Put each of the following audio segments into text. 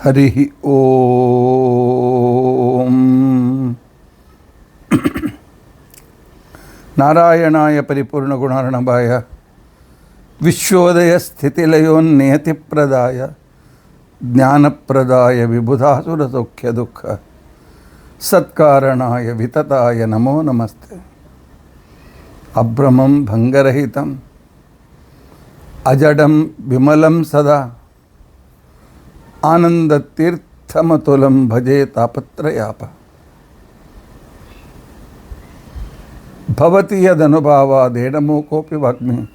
हरि ओम। नारायणाय परिपूर्ण गुणार्णवाय विश्वोदय स्थितिलयोन्नियतिप्रदाय ज्ञानप्रदाय विबुधासुरसौख्य दुःख सत्कारणाय वितताय नमो नमस्ते। अभ्रमं भंगरहितं अजडं विमलं सदा आनंदतीर्थमतुलं भजे तापत्रयाप। भवति यदनुभावादेडमूकोऽपि वाग्मी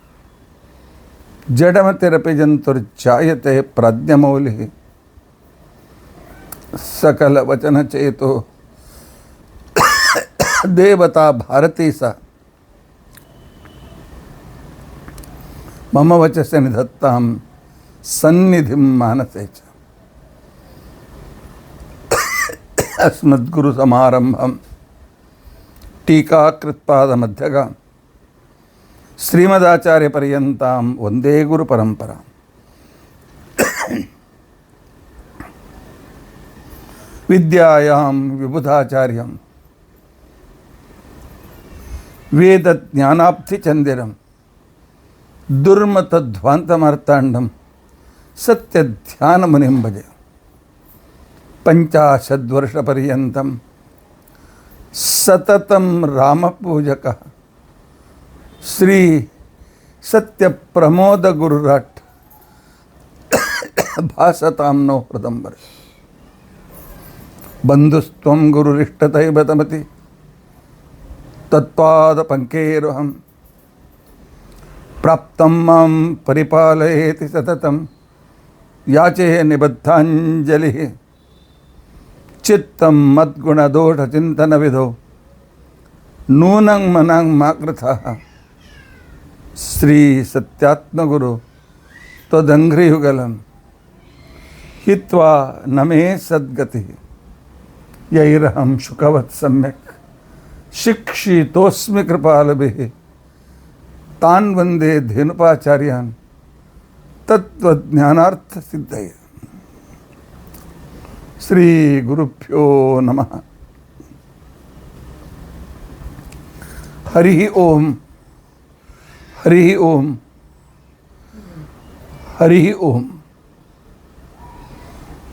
जडमतिरपि जन्तुर्जायते प्रज्ञमौलिः सकलवचनचेतो देवता भारती सा मम वचस्य निधत्तां सन्निधिं मानसे च। अस्मद्गुरुसमारम्भं टीकाकृत्पादमध्यगां श्रीमदाचार्यपर्यन्तां वन्दे गुरुपरम्परां। विद्यायां विबुधाचार्यं वेदज्ञानाब्धिचन्दिरं दुर्मतध्वान्तमार्ताण्डं सत्यध्यानमुनिं भजे। 50 वर्षपर्यन्तं सततं रामपूजकः श्री सत्यप्रमोदगुरुराट् भासतां नो हृदम्बरे। बन्धुस्त्वं गुरुरिष्टदैवतमति तत्पादपङ्केरुहं प्राप्तं मां परिपालयेति सततं याचे निबद्धाञ्जलिः। चित्तं मद्गुणदोषचिन्तनविधौ नूनं मनं मा कृथः। श्री सत्यात्मगुरु त्वदङ्घ्रियुगलं हित्वा न मे सद्गतिः। यैरहं शुकवत् सम्यक् शिक्षितोऽस्मि कृपालभिः। तान् वन्दे धेनुपाचार्यान् तत्त्वज्ञानार्थसिद्धये। श्री गुरुभ्यो नमः। हरि ओम हरि ओम हरि ओम।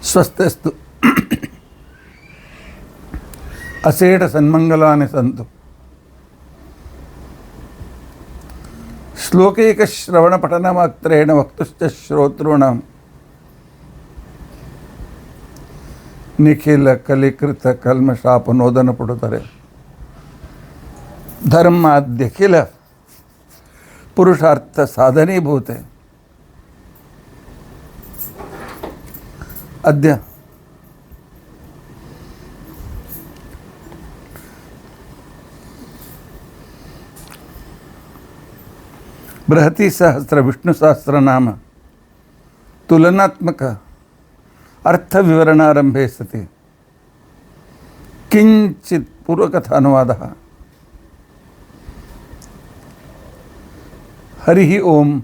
स्वस्तिस्तु असेठ सन्मंगलानि सन्तु। श्लोकैकश्रवणपठनमात्रेण वक्तुश्च श्रोतॄणां निखिल कलिकृत कल्मषापनोदन पुटुतरे धर्माद्यखिल पुरुषार्थ साधनीभूते अद्य बृहति सहस्र विष्णु सहस्र नाम तुलनात्मक अर्थ विवरणारंभे सति किंचित पूर्वकथानुवादः। हरि ओम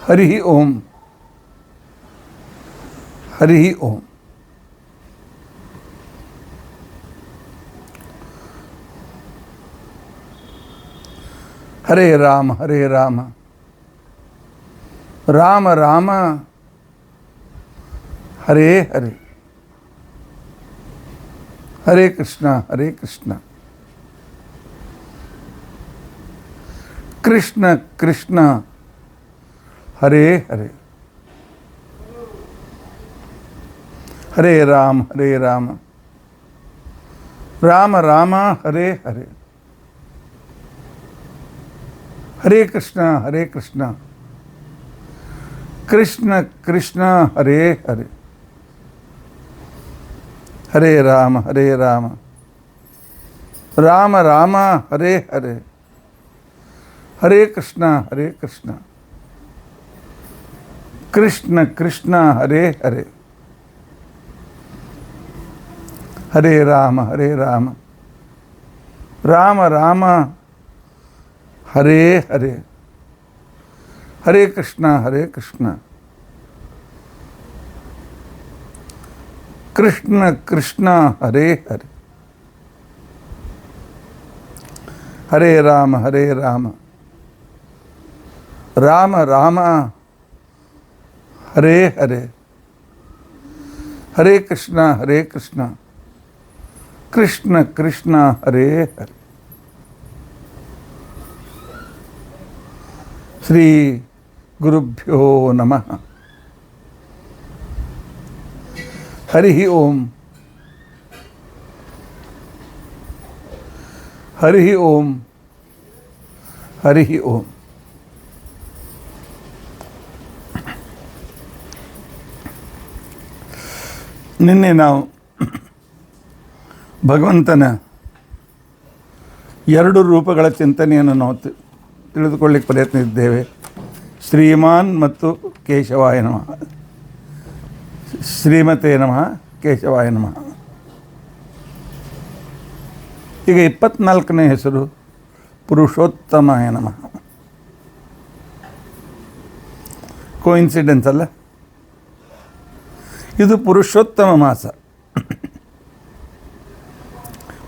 हरि ओम हरि ओम। हरे राम राम राम हरे हरे। हरे कृष्णा कृष्ण कृष्ण हरे हरे। हरे राम राम राम हरे हरे। हरे कृष्णा कृष्ण कृष्ण हरे हरे। हरे राम राम राम हरे हरे। हरे कृष्णा कृष्ण कृष्ण हरे हरे। हरे राम राम राम हरे हरे। हरे कृष्णा ಕೃಷ್ಣ ಕೃಷ್ಣ ಹರೇ ಹರೇ, ಹರೇ ರಾಮ ರಾಮ ರಾಮ ಹರೇ ಹರೇ, ಹರೇ ಕೃಷ್ಣ ಕೃಷ್ಣ ಕೃಷ್ಣ ಹರೇ ಹರೇ. ಶ್ರೀ ಗುರುಭ್ಯೋ ನಮಃ. ಹರಿ ಓಂ. ಹರಿ ಓಂ. ಹರಿ ಓಂ. ನಿನ್ನೆ ನಾವು ಭಗವಂತನ ಎರಡು ರೂಪಗಳ ಚಿಂತನೆಯನ್ನು ನಾವು ತಿಳಿದುಕೊಳ್ಳಿಕ್ಕೆ ಪ್ರಯತ್ನಿಸಿದ್ದೇವೆ. ಶ್ರೀಮಾನ್ ಮತ್ತು ಕೇಶವಾಯ ನಮಃ, ಶ್ರೀಮತೆ ನಮಃ, ಕೇಶವಾಯ ನಮಃ. ಈಗ 24ನೇ ಹೆಸರು ಪುರುಷೋತ್ತಮಾಯ ನಮಃ. ಕೋಇನ್ಸಿಡೆನ್ಸ್ ಅಲ್ಲ, ಇದು ಪುರುಷೋತ್ತಮ ಮಾಸ,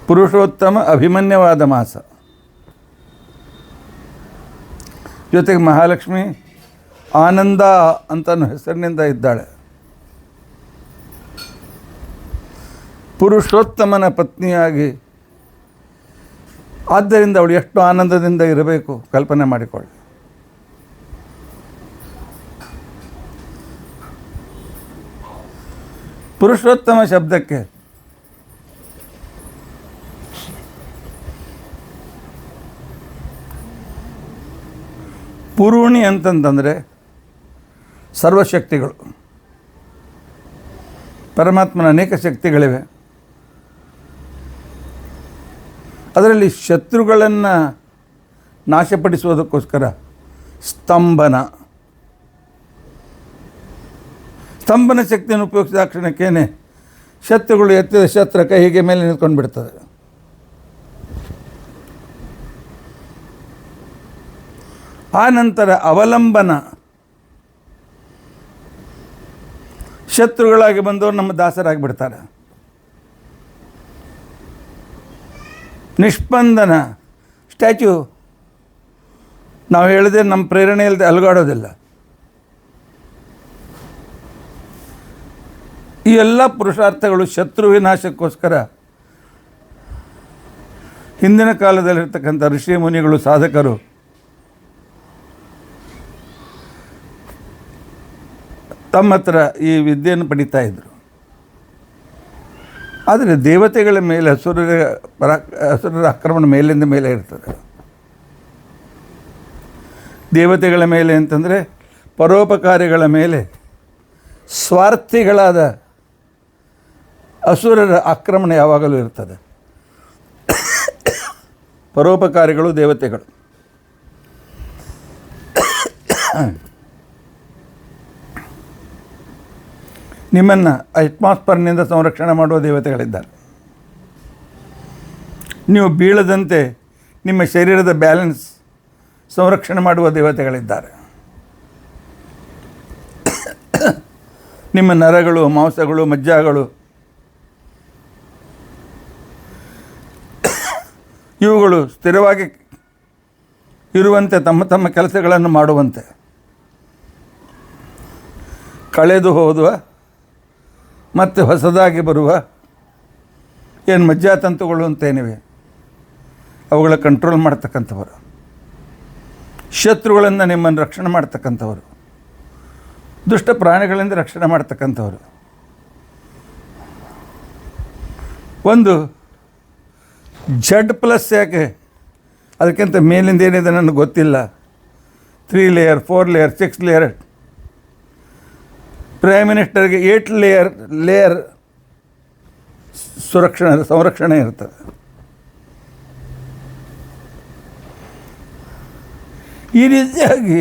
ಪುರುಷೋತ್ತಮ ಅಭಿಮನ್ಯವಾದ ಮಾಸ. ಜೊತೆಗೆ ಮಹಾಲಕ್ಷ್ಮಿ ಆನಂದ ಅಂತ ಹೆಸರಿನಿಂದ ಇದ್ದಾಳೆ. ಪುರುಷೋತ್ತಮನ ಪತ್ನಿಯಾಗಿ, ಆದ್ದರಿಂದ ಅವಳು ಎಷ್ಟು ಆನಂದದಿಂದ ಇರಬೇಕು ಕಲ್ಪನೆ ಮಾಡಿಕೊಳ್ಳಿ. ಪುರುಷೋತ್ತಮ ಶಬ್ದಕ್ಕೆ ಪುರುಣಿ ಅಂತಂತಂದರೆ ಸರ್ವಶಕ್ತಿಗಳು. ಪರಮಾತ್ಮನ ಅನೇಕ ಶಕ್ತಿಗಳಿವೆ. ಅದರಲ್ಲಿ ಶತ್ರುಗಳನ್ನು ನಾಶಪಡಿಸುವುದಕ್ಕೋಸ್ಕರ ಸ್ತಂಭನ ಶಕ್ತಿಯನ್ನು ಉಪಯೋಗಿಸಿದ ಕ್ಷಣಕ್ಕೇನೆ ಶತ್ರುಗಳು ಎತ್ತಿದ ಶಸ್ತ್ರ ಕೈಗೆ ಮೇಲೆ ನಿಂತ್ಕೊಂಡು ಬಿಡ್ತದೆ. ಆ ನಂತರ ಅವಲಂಬನ, ಶತ್ರುಗಳಾಗಿ ಬಂದವರು ನಮ್ಮ ದಾಸರಾಗಿಬಿಡ್ತಾರೆ. ನಿಷ್ಪಂದನ, ಸ್ಟ್ಯಾಚ್ಯೂ, ನಾವು ಹೇಳಿದ್ರೆ ನಮ್ಮ ಪ್ರೇರಣೆ ಇಲ್ಲದೆ ಅಲುಗಾಡೋದಿಲ್ಲ. ಈ ಎಲ್ಲ ಪುರುಷಾರ್ಥಗಳು ಶತ್ರು ವಿನಾಶಕ್ಕೋಸ್ಕರ ಹಿಂದಿನ ಕಾಲದಲ್ಲಿರ್ತಕ್ಕಂಥ ಋಷಿ ಮುನಿಗಳು, ಸಾಧಕರು ತಮ್ಮ ಹತ್ರ ಈ ವಿದ್ಯೆಯನ್ನು ಪಡಿತಾ ಇದ್ದರು. ಆದರೆ ದೇವತೆಗಳ ಮೇಲೆ ಅಸುರರ ಆಕ್ರಮಣ ಮೇಲಿಂದ ಮೇಲೆ ಇರ್ತದೆ. ದೇವತೆಗಳ ಮೇಲೆ ಅಂತಂದರೆ ಪರೋಪಕಾರಿಗಳ ಮೇಲೆ ಸ್ವಾರ್ಥಿಗಳಾದ ಅಸುರರ ಆಕ್ರಮಣ ಯಾವಾಗಲೂ ಇರ್ತದೆ. ಪರೋಪಕಾರಿಗಳು ದೇವತೆಗಳು. ನಿಮ್ಮನ್ನು ಅಟ್ಮಾಸ್ಫರ್ನಿಂದ ಸಂರಕ್ಷಣೆ ಮಾಡುವ ದೇವತೆಗಳಿದ್ದಾರೆ. ನೀವು ಬೀಳದಂತೆ ನಿಮ್ಮ ಶರೀರದ ಬ್ಯಾಲೆನ್ಸ್ ಸಂರಕ್ಷಣೆ ಮಾಡುವ ದೇವತೆಗಳಿದ್ದಾರೆ. ನಿಮ್ಮ ನರಗಳು, ಮಾಂಸಗಳು, ಮಜ್ಜಾಗಳು ಇವುಗಳು ಸ್ಥಿರವಾಗಿ ಇರುವಂತೆ, ತಮ್ಮ ತಮ್ಮ ಕೆಲಸಗಳನ್ನು ಮಾಡುವಂತೆ, ಕಳೆದು ಹೋದುವ ಮತ್ತು ಹೊಸದಾಗಿ ಬರುವ ಏನು ಮಜ್ಜಾತಂತುಗಳು ಅಂತೇನಿವೆ ಅವುಗಳ ಕಂಟ್ರೋಲ್ ಮಾಡ್ತಕ್ಕಂಥವರು, ಶತ್ರುಗಳಿಂದ ನಿಮ್ಮನ್ನು ರಕ್ಷಣೆ ಮಾಡ್ತಕ್ಕಂಥವರು, ದುಷ್ಟ ಪ್ರಾಣಿಗಳಿಂದ ರಕ್ಷಣೆ ಮಾಡ್ತಕ್ಕಂಥವರು. ಒಂದು Z+ ಯಾಕೆ, ಅದಕ್ಕಿಂತ ಮೇಲಿಂದ ಏನಿದೆ ನನಗೆ ಗೊತ್ತಿಲ್ಲ. 3 ಲೇಯರ್, 4 ಲೇಯರ್, 6 ಲೇಯರ್, ಪ್ರೈಮ್ ಮಿನಿಸ್ಟರ್ಗೆ 8 ಲೇಯರ್ ಸಂರಕ್ಷಣೆ ಇರ್ತದೆ. ಈ ರೀತಿಯಾಗಿ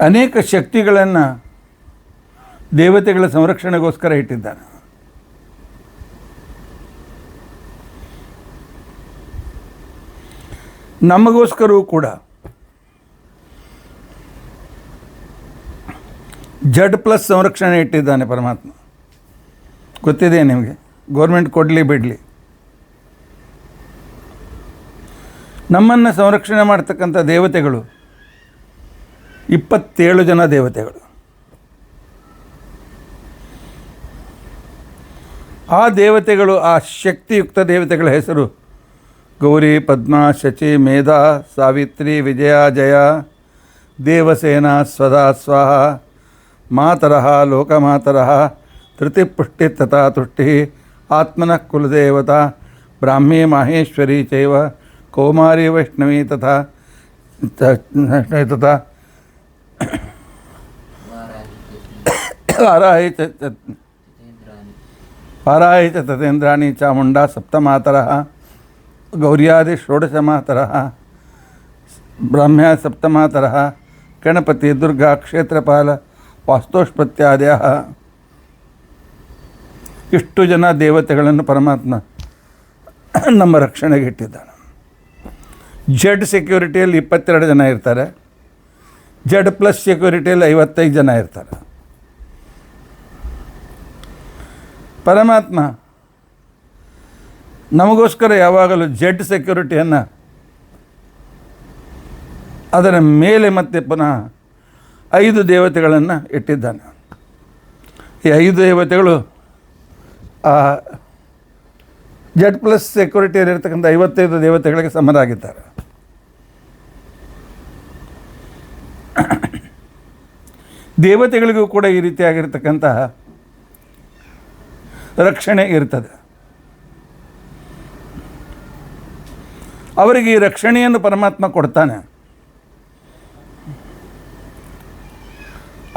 ಅನೇಕ ಶಕ್ತಿಗಳನ್ನು ದೇವತೆಗಳ ಸಂರಕ್ಷಣೆಗೋಸ್ಕರ ಇಟ್ಟಿದ್ದಾನೆ. ನಮಗೋಸ್ಕರವೂ ಕೂಡ Z+ ಸಂರಕ್ಷಣೆ ಇಟ್ಟಿದ್ದಾನೆ ಪರಮಾತ್ಮ. ಗೊತ್ತಿದೆ ನಿಮಗೆ, ಗೌರ್ಮೆಂಟ್ ಕೊಡಲಿ ಬಿಡಲಿ, ನಮ್ಮನ್ನು ಸಂರಕ್ಷಣೆ ಮಾಡ್ತಕ್ಕಂಥ ದೇವತೆಗಳು 27 ಜನ ದೇವತೆಗಳು. ಆ ದೇವತೆಗಳು, ಆ ಶಕ್ತಿಯುಕ್ತ ದೇವತೆಗಳ ಹೆಸರು ಗೌರಿ, ಪದ್ಮ, ಶಚಿ, ಮೇಧಾ, ಸಾವಿತ್ರಿ, ವಿಜಯ, ಜಯ, ದೇವಸೇನಾ, ಸ್ವದಾ, ಸ್ವಾಹ, ಮಾತರಃ, ಲೋಕಮಾತರಃ, ಧೃತಿಪುಷ್ಟಿ ತಥಾ ತುಷ್ಟಿ, ಆತ್ಮನಃ ಕುಲದೇವತಾ, ಬ್ರಾಹ್ಮೀ ಮಾಹೇಶ್ವರಿ ಚೈವ, ಕೌಮಾರಿ ವೈಷ್ಣವಿ ತಥಾ ತಥಾ ವಾರಾಹಿ ಚ ತತೇಂದ್ರಾಣಿ ಚಾಮುಂಡಾ ಸಪ್ತಮಾತರಃ, ಗೌರ್ಯಾದಿ ಷೋಡಶಮಾತರಃ, ಬ್ರಾಹ್ಮ್ಯ ಸಪ್ತಮಾತರಃ, ಗಣಪತಿ, ದುರ್ಗಾ, ಕ್ಷೇತ್ರಪಾಲ, ವಾಸ್ತೋಷ್ಪತ್ಯಾದಯ. ಇಷ್ಟು ಜನ ದೇವತೆಗಳನ್ನು ಪರಮಾತ್ಮ ನಮ್ಮ ರಕ್ಷಣೆಗೆ ಇಟ್ಟಿದ್ದಾನೆ. Z ಸೆಕ್ಯೂರಿಟಿಯಲ್ಲಿ 22 ಜನ ಇರ್ತಾರೆ, Z+ ಸೆಕ್ಯೂರಿಟಿಯಲ್ಲಿ 55 ಜನ ಇರ್ತಾರೆ. ಪರಮಾತ್ಮ ನಮಗೋಸ್ಕರ ಯಾವಾಗಲೂ Z ಸೆಕ್ಯೂರಿಟಿಯನ್ನು ಅದರ ಮೇಲೆ ಮತ್ತೆ ಪುನಃ 5 ದೇವತೆಗಳನ್ನು ಇಟ್ಟಿದ್ದಾನೆ. ಈ 5 ದೇವತೆಗಳು Z+ ಸೆಕ್ಯೂರಿಟಿಯಲ್ಲಿರ್ತಕ್ಕಂಥ 55 ದೇವತೆಗಳಿಗೆ ಸಮರಾಗಿದ್ದಾರೆ. ದೇವತೆಗಳಿಗೂ ಕೂಡ ಈ ರೀತಿಯಾಗಿರ್ತಕ್ಕಂತಹ ರಕ್ಷಣೆ ಇರ್ತದೆ. ಅವರಿಗೆ ಈ ರಕ್ಷಣೆಯನ್ನು ಪರಮಾತ್ಮ ಕೊಡ್ತಾನೆ.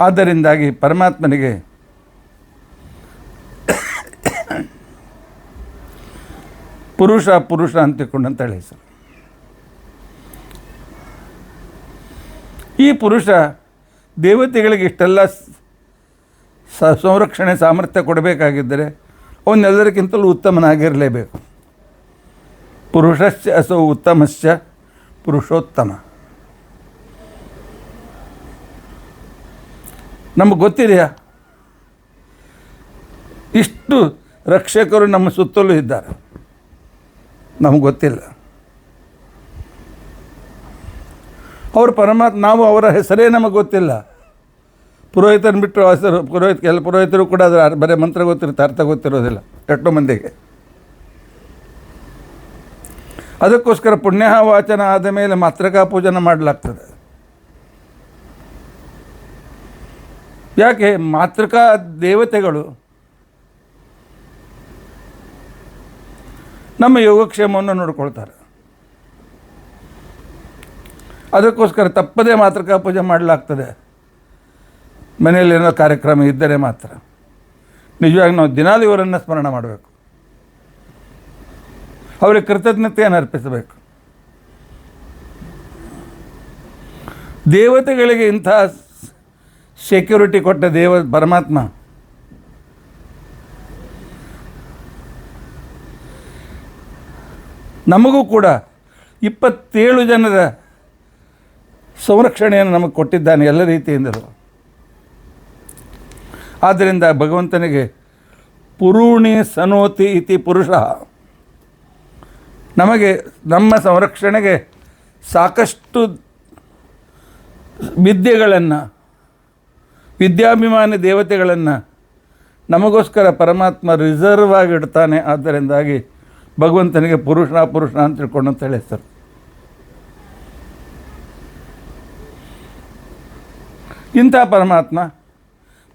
ಆದ್ದರಿಂದಾಗಿ ಪರಮಾತ್ಮನಿಗೆ ಪುರುಷ ಅಂತಿಕೊಂಡಂತೇಳಿ ಹೆಸರು. ಈ ಪುರುಷ ದೇವತೆಗಳಿಗೆ ಇಷ್ಟೆಲ್ಲ ಸಂರಕ್ಷಣೆ ಸಾಮರ್ಥ್ಯ ಕೊಡಬೇಕಾಗಿದ್ದರೆ ಅವನ್ನೆಲ್ಲರಿಗಿಂತಲೂ ಉತ್ತಮನಾಗಿರಲೇಬೇಕು. ಪುರುಷಶ್ಚ ಅಸೌ ಉತ್ತಮಶ್ಚ ಪುರುಷೋತ್ತಮ. ನಮಗೆ ಗೊತ್ತಿದೆಯಾ ಇಷ್ಟು ರಕ್ಷಕರು ನಮ್ಮ ಸುತ್ತಲೂ ಇದ್ದಾರೆ? ನಮಗೆ ಗೊತ್ತಿಲ್ಲ. ಅವರು ಪರಮಾತ್ಮ, ನಾವು ಅವರ ಹೆಸರೇ ನಮಗೆ ಗೊತ್ತಿಲ್ಲ. ಪುರೋಹಿತನ ಬಿಟ್ಟು ಹೆಸರು ಕೆಲ ಪುರೋಹಿತರು ಕೂಡ ಅದರ ಬರೀ ಮಂತ್ರ ಗೊತ್ತಿರುತ್ತೆ, ಅರ್ಥ ಗೊತ್ತಿರೋದಿಲ್ಲ ಎಷ್ಟೋ ಮಂದಿಗೆ. ಅದಕ್ಕೋಸ್ಕರ ಪುಣ್ಯ ವಾಚನ ಆದ ಮೇಲೆ ಮಾತೃಕಾ ಪೂಜನ ಮಾಡಲಾಗ್ತದೆ. ಯಾಕೆ? ಮಾತೃಕಾ ದೇವತೆಗಳು ನಮ್ಮ ಯೋಗಕ್ಷೇಮವನ್ನು ನೋಡ್ಕೊಳ್ತಾರೆ. ಅದಕ್ಕೋಸ್ಕರ ತಪ್ಪದೇ ಮಾತೃಕಾ ಪೂಜೆ ಮಾಡಲಾಗ್ತದೆ. ಮನೆಯಲ್ಲಿ ಏನೋ ಕಾರ್ಯಕ್ರಮ ಇದ್ದರೆ ಮಾತ್ರ. ನಿಜವಾಗಿ ನಾವು ದಿನಾಲೂ ಇವರನ್ನು ಸ್ಮರಣ ಮಾಡಬೇಕು, ಅವರಿಗೆ ಕೃತಜ್ಞತೆಯನ್ನು ಅರ್ಪಿಸಬೇಕು. ದೇವತೆಗಳಿಗೆ ಇಂಥ ಸೆಕ್ಯೂರಿಟಿ ಕೊಟ್ಟ ಪರಮಾತ್ಮ ನಮಗೂ ಕೂಡ 27 ಜನರ ಸಂರಕ್ಷಣೆಯನ್ನು ನಮಗೆ ಕೊಟ್ಟಿದ್ದಾನೆ ಎಲ್ಲ ರೀತಿಯಿಂದಲೂ. ಆದ್ದರಿಂದ ಭಗವಂತನಿಗೆ ಪುರುಣಿ ಸನೋತಿ ಇತಿ ಪುರುಷ, ನಮಗೆ ನಮ್ಮ ಸಂರಕ್ಷಣೆಗೆ ಸಾಕಷ್ಟು ವಿದ್ಯೆಗಳನ್ನು, ವಿದ್ಯಾಭಿಮಾನಿ ದೇವತೆಗಳನ್ನು ನಮಗೋಸ್ಕರ ಪರಮಾತ್ಮ ರಿಸರ್ವ್ ಆಗಿ ಇಡ್ತಾನೆ. ಆದ್ದರಿಂದಾಗಿ ಭಗವಂತನಿಗೆ ಪುರುಷ ಅಂತ ತಿಳ್ಕೊಂಡು ಅಂತ ಹೇಳಿ ಹೆಸರು. ಇಂಥ ಪರಮಾತ್ಮ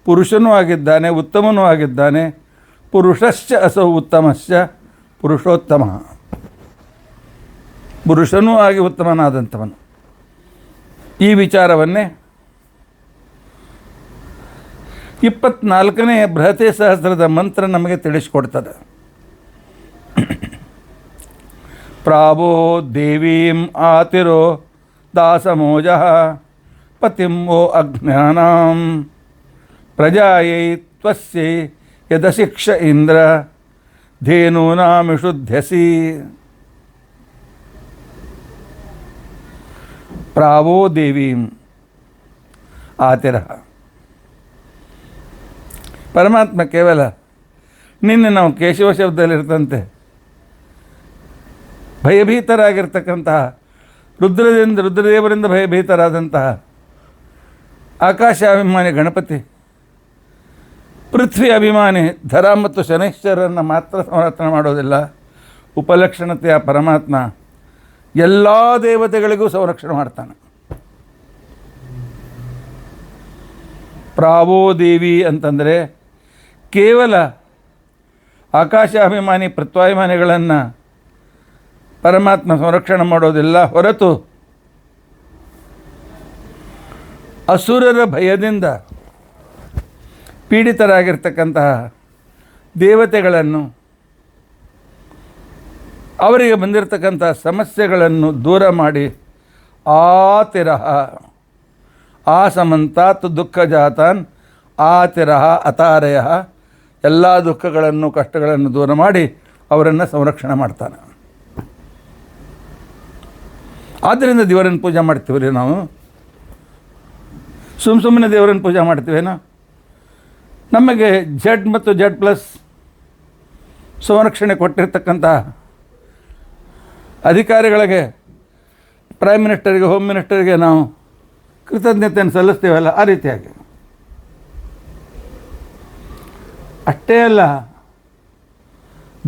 ಪುರುಷನೂ ಆಗಿದ್ದಾನೆ, ಉತ್ತಮನೂ ಆಗಿದ್ದಾನೆ. ಪುರುಷಶ್ಚ ಅಸೌ ಉತ್ತಮಶ್ಚ ಪುರುಷೋತ್ತಮ. ಪುರುಷನೂ ಆಗಿ ಉತ್ತಮನಾದಂಥವನು. ಈ ವಿಚಾರವನ್ನೇ 24ನೇ ಬೃಹತೆ ಸಹಸ್ರದ ಮಂತ್ರ ನಮಗೆ ತಿಳಿಸಿಕೊಡ್ತದೆ. ಪ್ರಾವೋ ದೇವೀಂ ಆತಿರೋ ದಾಸಮೋಜಃ ಪತಿಂ ವೋ ಅಜ್ಞಾನಾಂ ಪ್ರಜಾಯೈ ತ್ವಸ್ಯೈ ಯದಶಿಕ್ಷ ಇಂದ್ರ ಧೇನೂನಾಮಿಷುಧ್ಯಸಿ. ಪ್ರಾವೋ ದೇವೀಂ ಆತಿರ. ಪರಮಾತ್ಮ ಕೇವಲ ನಿನ್ನೆ ನಾವು ಕೇಶವ ಶಬ್ದದಲ್ಲಿರ್ತಂತೆ ಭಯಭೀತರಾಗಿರ್ತಕ್ಕಂತಹ ರುದ್ರದೇವರಿಂದ ಭಯಭೀತರಾದಂತಹ ಆಕಾಶಾಭಿಮಾನಿ ಗಣಪತಿ, ಪೃಥ್ವಿ ಅಭಿಮಾನಿ ಧರ ಮತ್ತು ಶನೈಶ್ವರನ್ನು ಮಾತ್ರ ಸಂರಕ್ಷಣೆ ಮಾಡೋದಿಲ್ಲ. ಉಪಲಕ್ಷಣತೆಯ ಪರಮಾತ್ಮ ಎಲ್ಲ ದೇವತೆಗಳಿಗೂ ಸಂರಕ್ಷಣೆ ಮಾಡ್ತಾನೆ. ಪ್ರಾವೋ ದೇವಿ ಅಂತಂದರೆ ಕೇವಲ ಆಕಾಶಾಭಿಮಾನಿ ಪೃಥ್ವಾಭಿಮಾನಿಗಳನ್ನು ಪರಮಾತ್ಮ ಸಂರಕ್ಷಣೆ ಮಾಡೋದಿಲ್ಲ ಹೊರತು ಅಸುರರ ಭಯದಿಂದ ಪೀಡಿತರಾಗಿರ್ತಕ್ಕಂತಹ ದೇವತೆಗಳನ್ನು, ಅವರಿಗೆ ಬಂದಿರತಕ್ಕಂಥ ಸಮಸ್ಯೆಗಳನ್ನು ದೂರ ಮಾಡಿ ಆತಿರಹ ಆಸಮಂತಾತ್ ದುಃಖ ಜಾತಾನ್ ಆತಿರಹ ಅತಾರಯ, ಎಲ್ಲ ದುಃಖಗಳನ್ನು ಕಷ್ಟಗಳನ್ನು ದೂರ ಮಾಡಿ ಅವರನ್ನು ಸಂರಕ್ಷಣೆ ಮಾಡ್ತಾನೆ. ಆದ್ದರಿಂದ ದೇವರನ್ನು ಪೂಜೆ ಮಾಡ್ತೀವಿ ರೀ ನಾವು. ಸುಮ್ಮನೆ ದೇವರನ್ನು ಪೂಜೆ ಮಾಡ್ತೀವೇನೋ? ನಮಗೆ ಜಡ್ ಮತ್ತು ಜಡ್ ಪ್ಲಸ್ ಸಂರಕ್ಷಣೆ ಕೊಟ್ಟಿರ್ತಕ್ಕಂಥ ಅಧಿಕಾರಿಗಳಿಗೆ, ಪ್ರೈಮ್ ಮಿನಿಸ್ಟರ್ಗೆ, ಹೋಮ್ ಮಿನಿಸ್ಟರ್ಗೆ ನಾವು ಕೃತಜ್ಞತೆಯನ್ನು ಸಲ್ಲಿಸ್ತೀವಲ್ಲ, ಆ ರೀತಿಯಾಗಿ. ಅಷ್ಟೇ ಅಲ್ಲ,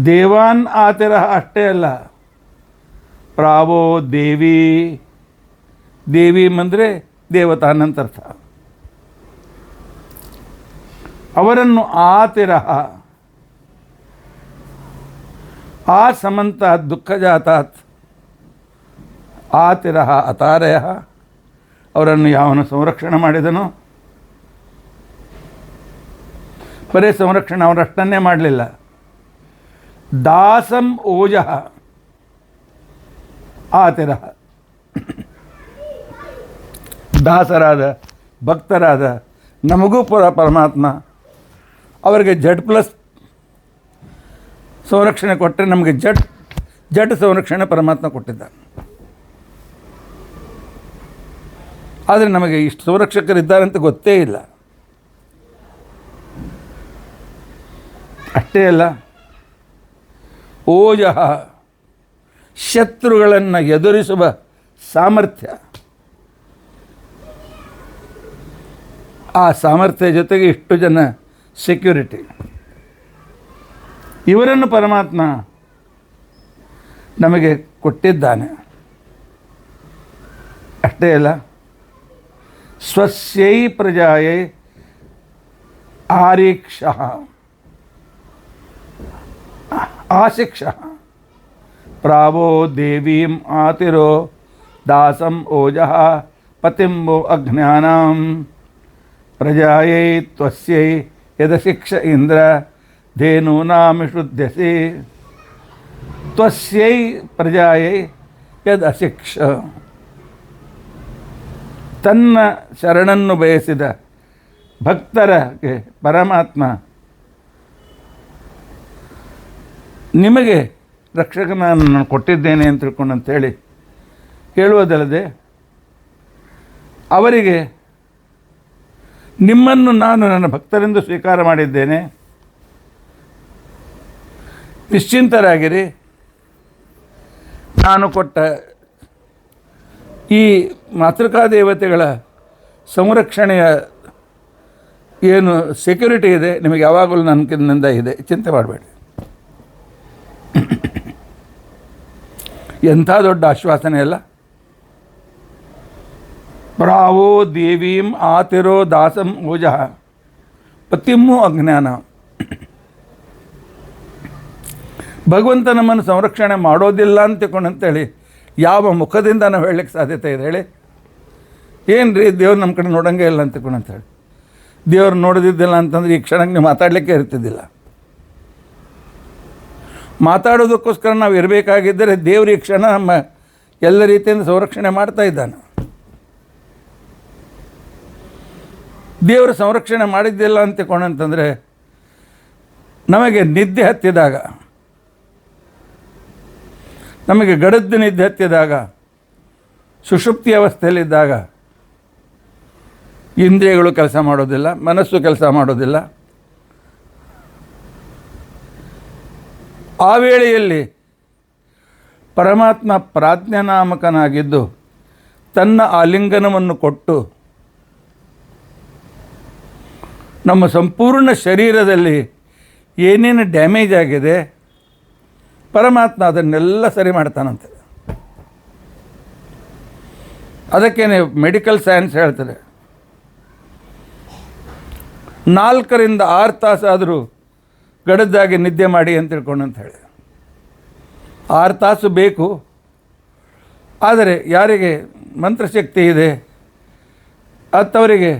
ದೇವಾನ್ ಆತಿರ ಅಷ್ಟೇ ಅಲ್ಲ, ಪ್ರಾವೋ ದೇವಿ, ದೇವಿ ಅಂದರೆ ದೇವತಾ ಅನಂತರ್ಥ. ಅವರನ್ನು ಆತಿರಹ ಆ ಸಮಂತಾತ್ ದುಃಖಜಾತಾತ್ ಆತಿರಹ ಅತಾರಯ, ಅವರನ್ನು ಯಾವನು ಸಂರಕ್ಷಣೆ ಮಾಡಿದನೋ, ಬರೀ ಸಂರಕ್ಷಣೆ ಅವರಷ್ಟನ್ನೇ ಮಾಡಲಿಲ್ಲ, ದಾಸಂ ಓಜಃ ಆತಿರಹ, ದಾಸರಾದ ಭಕ್ತರಾದ ನಮಗೂ ಪರಮಾತ್ಮ ಅವರಿಗೆ ಜಡ್ ಪ್ಲಸ್ ಸಂರಕ್ಷಣೆ ಕೊಟ್ಟರೆ, ನಮಗೆ ಜಡ್ ಸಂರಕ್ಷಣೆ ಪರಮಾತ್ಮ ಕೊಟ್ಟಿದ್ದಾನೆ. ಆದರೆ ನಮಗೆ ಇಷ್ಟು ಸಂರಕ್ಷಕರಿದ್ದಾರೆ ಅಂತ ಗೊತ್ತೇ ಇಲ್ಲ. ಅಷ್ಟೇ ಅಲ್ಲ, ಓಜಃ ಶತ್ರುಗಳನ್ನು ಎದುರಿಸುವ ಸಾಮರ್ಥ್ಯ, ಆ ಸಾಮರ್ಥ್ಯ ಜೊತೆಗೆ ಇಷ್ಟು ಜನ ಸೆಕ್ಯೂರಿಟಿ, ಇವರನ್ನು ಪರಮಾತ್ಮ ನಮಗೆ ಕೊಟ್ಟಿದ್ದಾನೆ. ಅಷ್ಟೇ ಅಲ್ಲ, ಸ್ವಸ್ಯೈ ಪ್ರಜಾಯೈ ಆರೀಕ್ಷಃ ಆಶಿಕ್ಷಃ ಪ್ರಾವೋ ದೇವೀಂ ಆತಿರೋ ದಾಸಂ ಓಜಃ ಪತಿಂಬೋ ಅಜ್ಞಾನಂ ಪ್ರಜಾಯೈ ತ್ವಸ್ಯೈ ಯದಶಿಕ್ಷ ಇಂದ್ರ ಧೇನೂನಾಮಿಷುಧ್ಯಸಿ ತ್ವಸ್ಯೈ ಪ್ರಜಾಯೈ ಯದಶಿಕ್ಷ. ತನ್ನ ಶರಣನ್ನು ಬಯಸಿದ ಭಕ್ತರಿಗೆ ಪರಮಾತ್ಮ ನಿಮಗೆ ರಕ್ಷಕನನ್ನು ಕೊಟ್ಟಿದ್ದೇನೆ ಅಂತ ತಿಳ್ಕೊಂಡು ಅಂತೇಳಿ ಹೇಳುವುದಲ್ಲದೆ, ಅವರಿಗೆ ನಿಮ್ಮನ್ನು ನಾನು ನನ್ನ ಭಕ್ತರೆಂದು ಸ್ವೀಕಾರ ಮಾಡಿದ್ದೇನೆ, ನಿಶ್ಚಿಂತರಾಗಿರಿ, ನಾನು ಕೊಟ್ಟ ಈ ಮಾತೃಕಾ ದೇವತೆಗಳ ಸಂರಕ್ಷಣೆಯ ಏನು ಸೆಕ್ಯೂರಿಟಿ ಇದೆ ನಿಮಗೆ ಯಾವಾಗಲೂ ನನ್ನಿಂದ ಇದೆ, ಚಿಂತೆ ಮಾಡಬೇಡಿ. ಎಂಥ ದೊಡ್ಡ ಆಶ್ವಾಸನೆ ಅಲ್ಲ. ಪ್ರಾವೋ ದೇವೀಂ ಆತಿರೋ ದಾಸಂ ಓಜಃ ಪತಿಮ್ಮು ಅಜ್ಞಾನ. ಭಗವಂತ ನಮ್ಮನ್ನು ಸಂರಕ್ಷಣೆ ಮಾಡೋದಿಲ್ಲ ಅಂತೇಳಿ ಯಾವ ಮುಖದಿಂದ ನಾವು ಹೇಳಲಿಕ್ಕೆ ಸಾಧ್ಯತೆ ಇದೆ ಹೇಳಿ? ಏನು ರೀ, ದೇವ್ರು ನಮ್ಮ ಕಡೆ ನೋಡೋಂಗೆ ಇಲ್ಲ ಅಂತೇಳಿ. ದೇವ್ರು ನೋಡೋದಿದ್ದಿಲ್ಲ ಅಂತಂದರೆ ಈ ಕ್ಷಣಕ್ಕೆ ನೀವು ಮಾತಾಡಲಿಕ್ಕೆ ಇರ್ತಿದ್ದಿಲ್ಲ. ಮಾತಾಡೋದಕ್ಕೋಸ್ಕರ ನಾವು ಇರಬೇಕಾಗಿದ್ದರೆ ದೇವ್ರ ಈ ಕ್ಷಣ ನಮ್ಮ ಎಲ್ಲ ರೀತಿಯಿಂದ ಸಂರಕ್ಷಣೆ ಮಾಡ್ತಾ ಇದ್ದಾನೆ. ದೇವರ ಸಂರಕ್ಷಣೆ ಮಾಡಿದ್ದಿಲ್ಲ ಅಂತಂದರೆ ನಮಗೆ ನಿದ್ದೆ ಹತ್ತಿದಾಗ, ನಮಗೆ ಗಡದ್ದು ನಿದ್ದೆ ಹತ್ತಿದಾಗ ಸುಷುಪ್ತಿ ಅವಸ್ಥೆಯಲ್ಲಿದ್ದಾಗ ಇಂದ್ರಿಯಗಳು ಕೆಲಸ ಮಾಡೋದಿಲ್ಲ, ಮನಸ್ಸು ಕೆಲಸ ಮಾಡೋದಿಲ್ಲ. ಆ ವೇಳೆಯಲ್ಲಿ ಪರಮಾತ್ಮ ಪ್ರಾಜ್ಞಾನಾಮಕನಾಗಿದ್ದು ತನ್ನ ಆಲಿಂಗನವನ್ನು ಕೊಟ್ಟು ನಮ್ಮ ಸಂಪೂರ್ಣ ಶರೀರದಲ್ಲಿ ಏನೇನು ಡ್ಯಾಮೇಜ್ ಆಗಿದೆ ಪರಮಾತ್ಮ ಅದನ್ನೆಲ್ಲ ಸರಿ ಮಾಡ್ತಾನಂತೆ. ಅದಕ್ಕೇನೆ ಮೆಡಿಕಲ್ ಸೈನ್ಸ್ ಹೇಳ್ತದೆ 4 ರಿಂದ 6 ತಾಸಾದರೂ ಗಡದ್ದಾಗಿ ನಿದ್ದೆ ಮಾಡಿ ಅಂತ ತಿಳ್ಕೊಂಡು ಹೇಳಿ. 6 ತಾಸು ಬೇಕು. ಆದರೆ ಯಾರಿಗೆ ಮಂತ್ರಶಕ್ತಿ ಇದೆ ಅಂಥವರಿಗೆ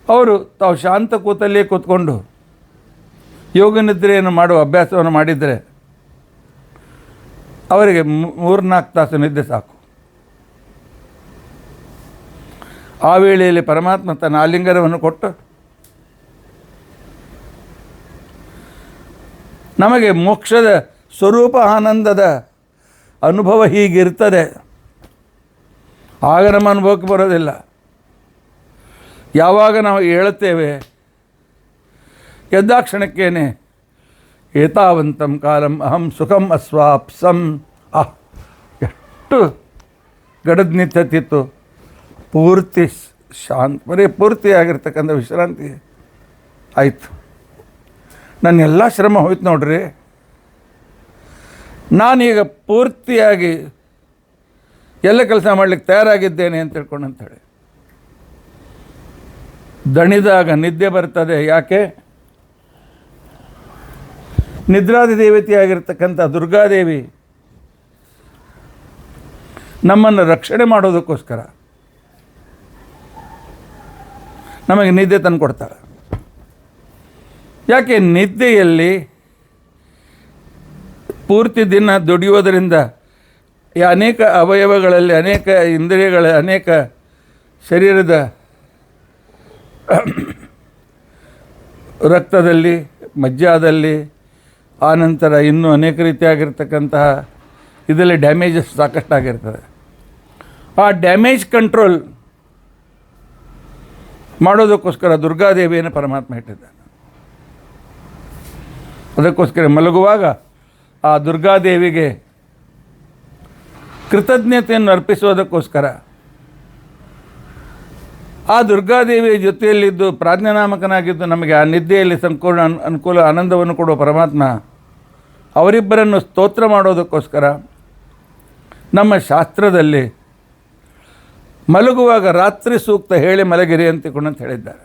ಅವರು ತಾವು ಶಾಂತ ಕೂತಲ್ಲೇ ಕೂತ್ಕೊಂಡು ಯೋಗ ನಿದ್ರೆಯನ್ನು ಮಾಡುವ ಅಭ್ಯಾಸವನ್ನು ಮಾಡಿದರೆ ಅವರಿಗೆ 3-4 ತಾಸು ನಿದ್ದೆ ಸಾಕು. ಆ ವೇಳೆಯಲ್ಲಿ ಪರಮಾತ್ಮ ತನ್ನ ಆಲಿಂಗನವನ್ನು ಕೊಟ್ಟು ನಮಗೆ ಮೋಕ್ಷದ ಸ್ವರೂಪ ಆನಂದದ ಅನುಭವ ಹೀಗಿರ್ತದೆ. ಆಗ ನಮ್ಮ ಅನುಭವಕ್ಕೆ ಬರೋದಿಲ್ಲ. ಯಾವಾಗ ನಾವು ಹೇಳುತ್ತೇವೆ ಎದ್ದಾಕ್ಷಣಕ್ಕೇನೆ ಏತಾವಂತಂ ಕಾಲಂ ಅಹಂ ಸುಖಂ ಅಸ್ವಾಪ್ಸಂ ಎಷ್ಟು ಗಡದ್ ನಿಂತಿತ್ತು. ಪೂರ್ತಿ ಬರೀ ಪೂರ್ತಿಯಾಗಿರ್ತಕ್ಕಂಥ ವಿಶ್ರಾಂತಿ ಆಯಿತು. ನನ್ನ ಎಲ್ಲ ಶ್ರಮ ಹೋಯ್ತು ನೋಡ್ರಿ. ನಾನೀಗ ಪೂರ್ತಿಯಾಗಿ ಎಲ್ಲ ಕೆಲಸ ಮಾಡಲಿಕ್ಕೆ ತಯಾರಾಗಿದ್ದೇನೆ ಅಂತ ತಿಳ್ಕೊಂಡಂತೇಳಿ ದಣಿದಾಗ ನಿದ್ದೆ ಬರ್ತದೆ. ಯಾಕೆ? ನಿದ್ರಾದಿ ದೇವತೆಯಾಗಿರ್ತಕ್ಕಂಥ ದುರ್ಗಾದೇವಿ ನಮ್ಮನ್ನು ರಕ್ಷಣೆ ಮಾಡೋದಕ್ಕೋಸ್ಕರ ನಮಗೆ ನಿದ್ದೆ ತಂದು ಕೊಡ್ತಾರೆ. ಯಾಕೆ? ನಿದ್ದೆಯಲ್ಲಿ ಪೂರ್ತಿ ದಿನ ದುಡಿಯೋದರಿಂದ ಅನೇಕ ಅವಯವಗಳಲ್ಲಿ, ಅನೇಕ ಇಂದ್ರಿಯಗಳ, ಅನೇಕ ಶರೀರದ ರಕ್ತದಲ್ಲಿ, ಮಜ್ಜಾದಲ್ಲಿ, ಆನಂತರ ಇನ್ನೂ ಅನೇಕ ರೀತಿಯಾಗಿರ್ತಕ್ಕಂತಹ ಇದರಲ್ಲಿ ಡ್ಯಾಮೇಜಸ್ ಸಾಕಷ್ಟಾಗಿರ್ತದೆ. ಆ ಡ್ಯಾಮೇಜ್ ಕಂಟ್ರೋಲ್ ಮಾಡೋದಕ್ಕೋಸ್ಕರ ದುರ್ಗಾದೇವಿಯನ್ನು ಪರಮಾತ್ಮ ಇಟ್ಟಿದ್ದಾನೆ. ಅದಕ್ಕೋಸ್ಕರ ಮಲಗುವಾಗ ಆ ದುರ್ಗಾದೇವಿಗೆ ಕೃತಜ್ಞತೆಯನ್ನು ಅರ್ಪಿಸೋದಕ್ಕೋಸ್ಕರ ಆ ದುರ್ಗಾದೇವಿಯ ಜೊತೆಯಲ್ಲಿದ್ದು ಪ್ರಾಜ್ಞಾನಾಮಕನಾಗಿದ್ದು ನಮಗೆ ಆ ನಿದ್ದೆಯಲ್ಲಿ ಸಂಪೂರ್ಣ ಅನುಕೂಲ ಆನಂದವನ್ನು ಕೊಡುವ ಪರಮಾತ್ಮ ಅವರಿಬ್ಬರನ್ನು ಸ್ತೋತ್ರ ಮಾಡೋದಕ್ಕೋಸ್ಕರ ನಮ್ಮ ಶಾಸ್ತ್ರದಲ್ಲಿ ಮಲಗುವಾಗ ರಾತ್ರಿ ಸೂಕ್ತ ಹೇಳಿ ಮಲಗಿರಿ ಅಂತಿಕೊಂಡಂತ ಹೇಳಿದ್ದಾರೆ.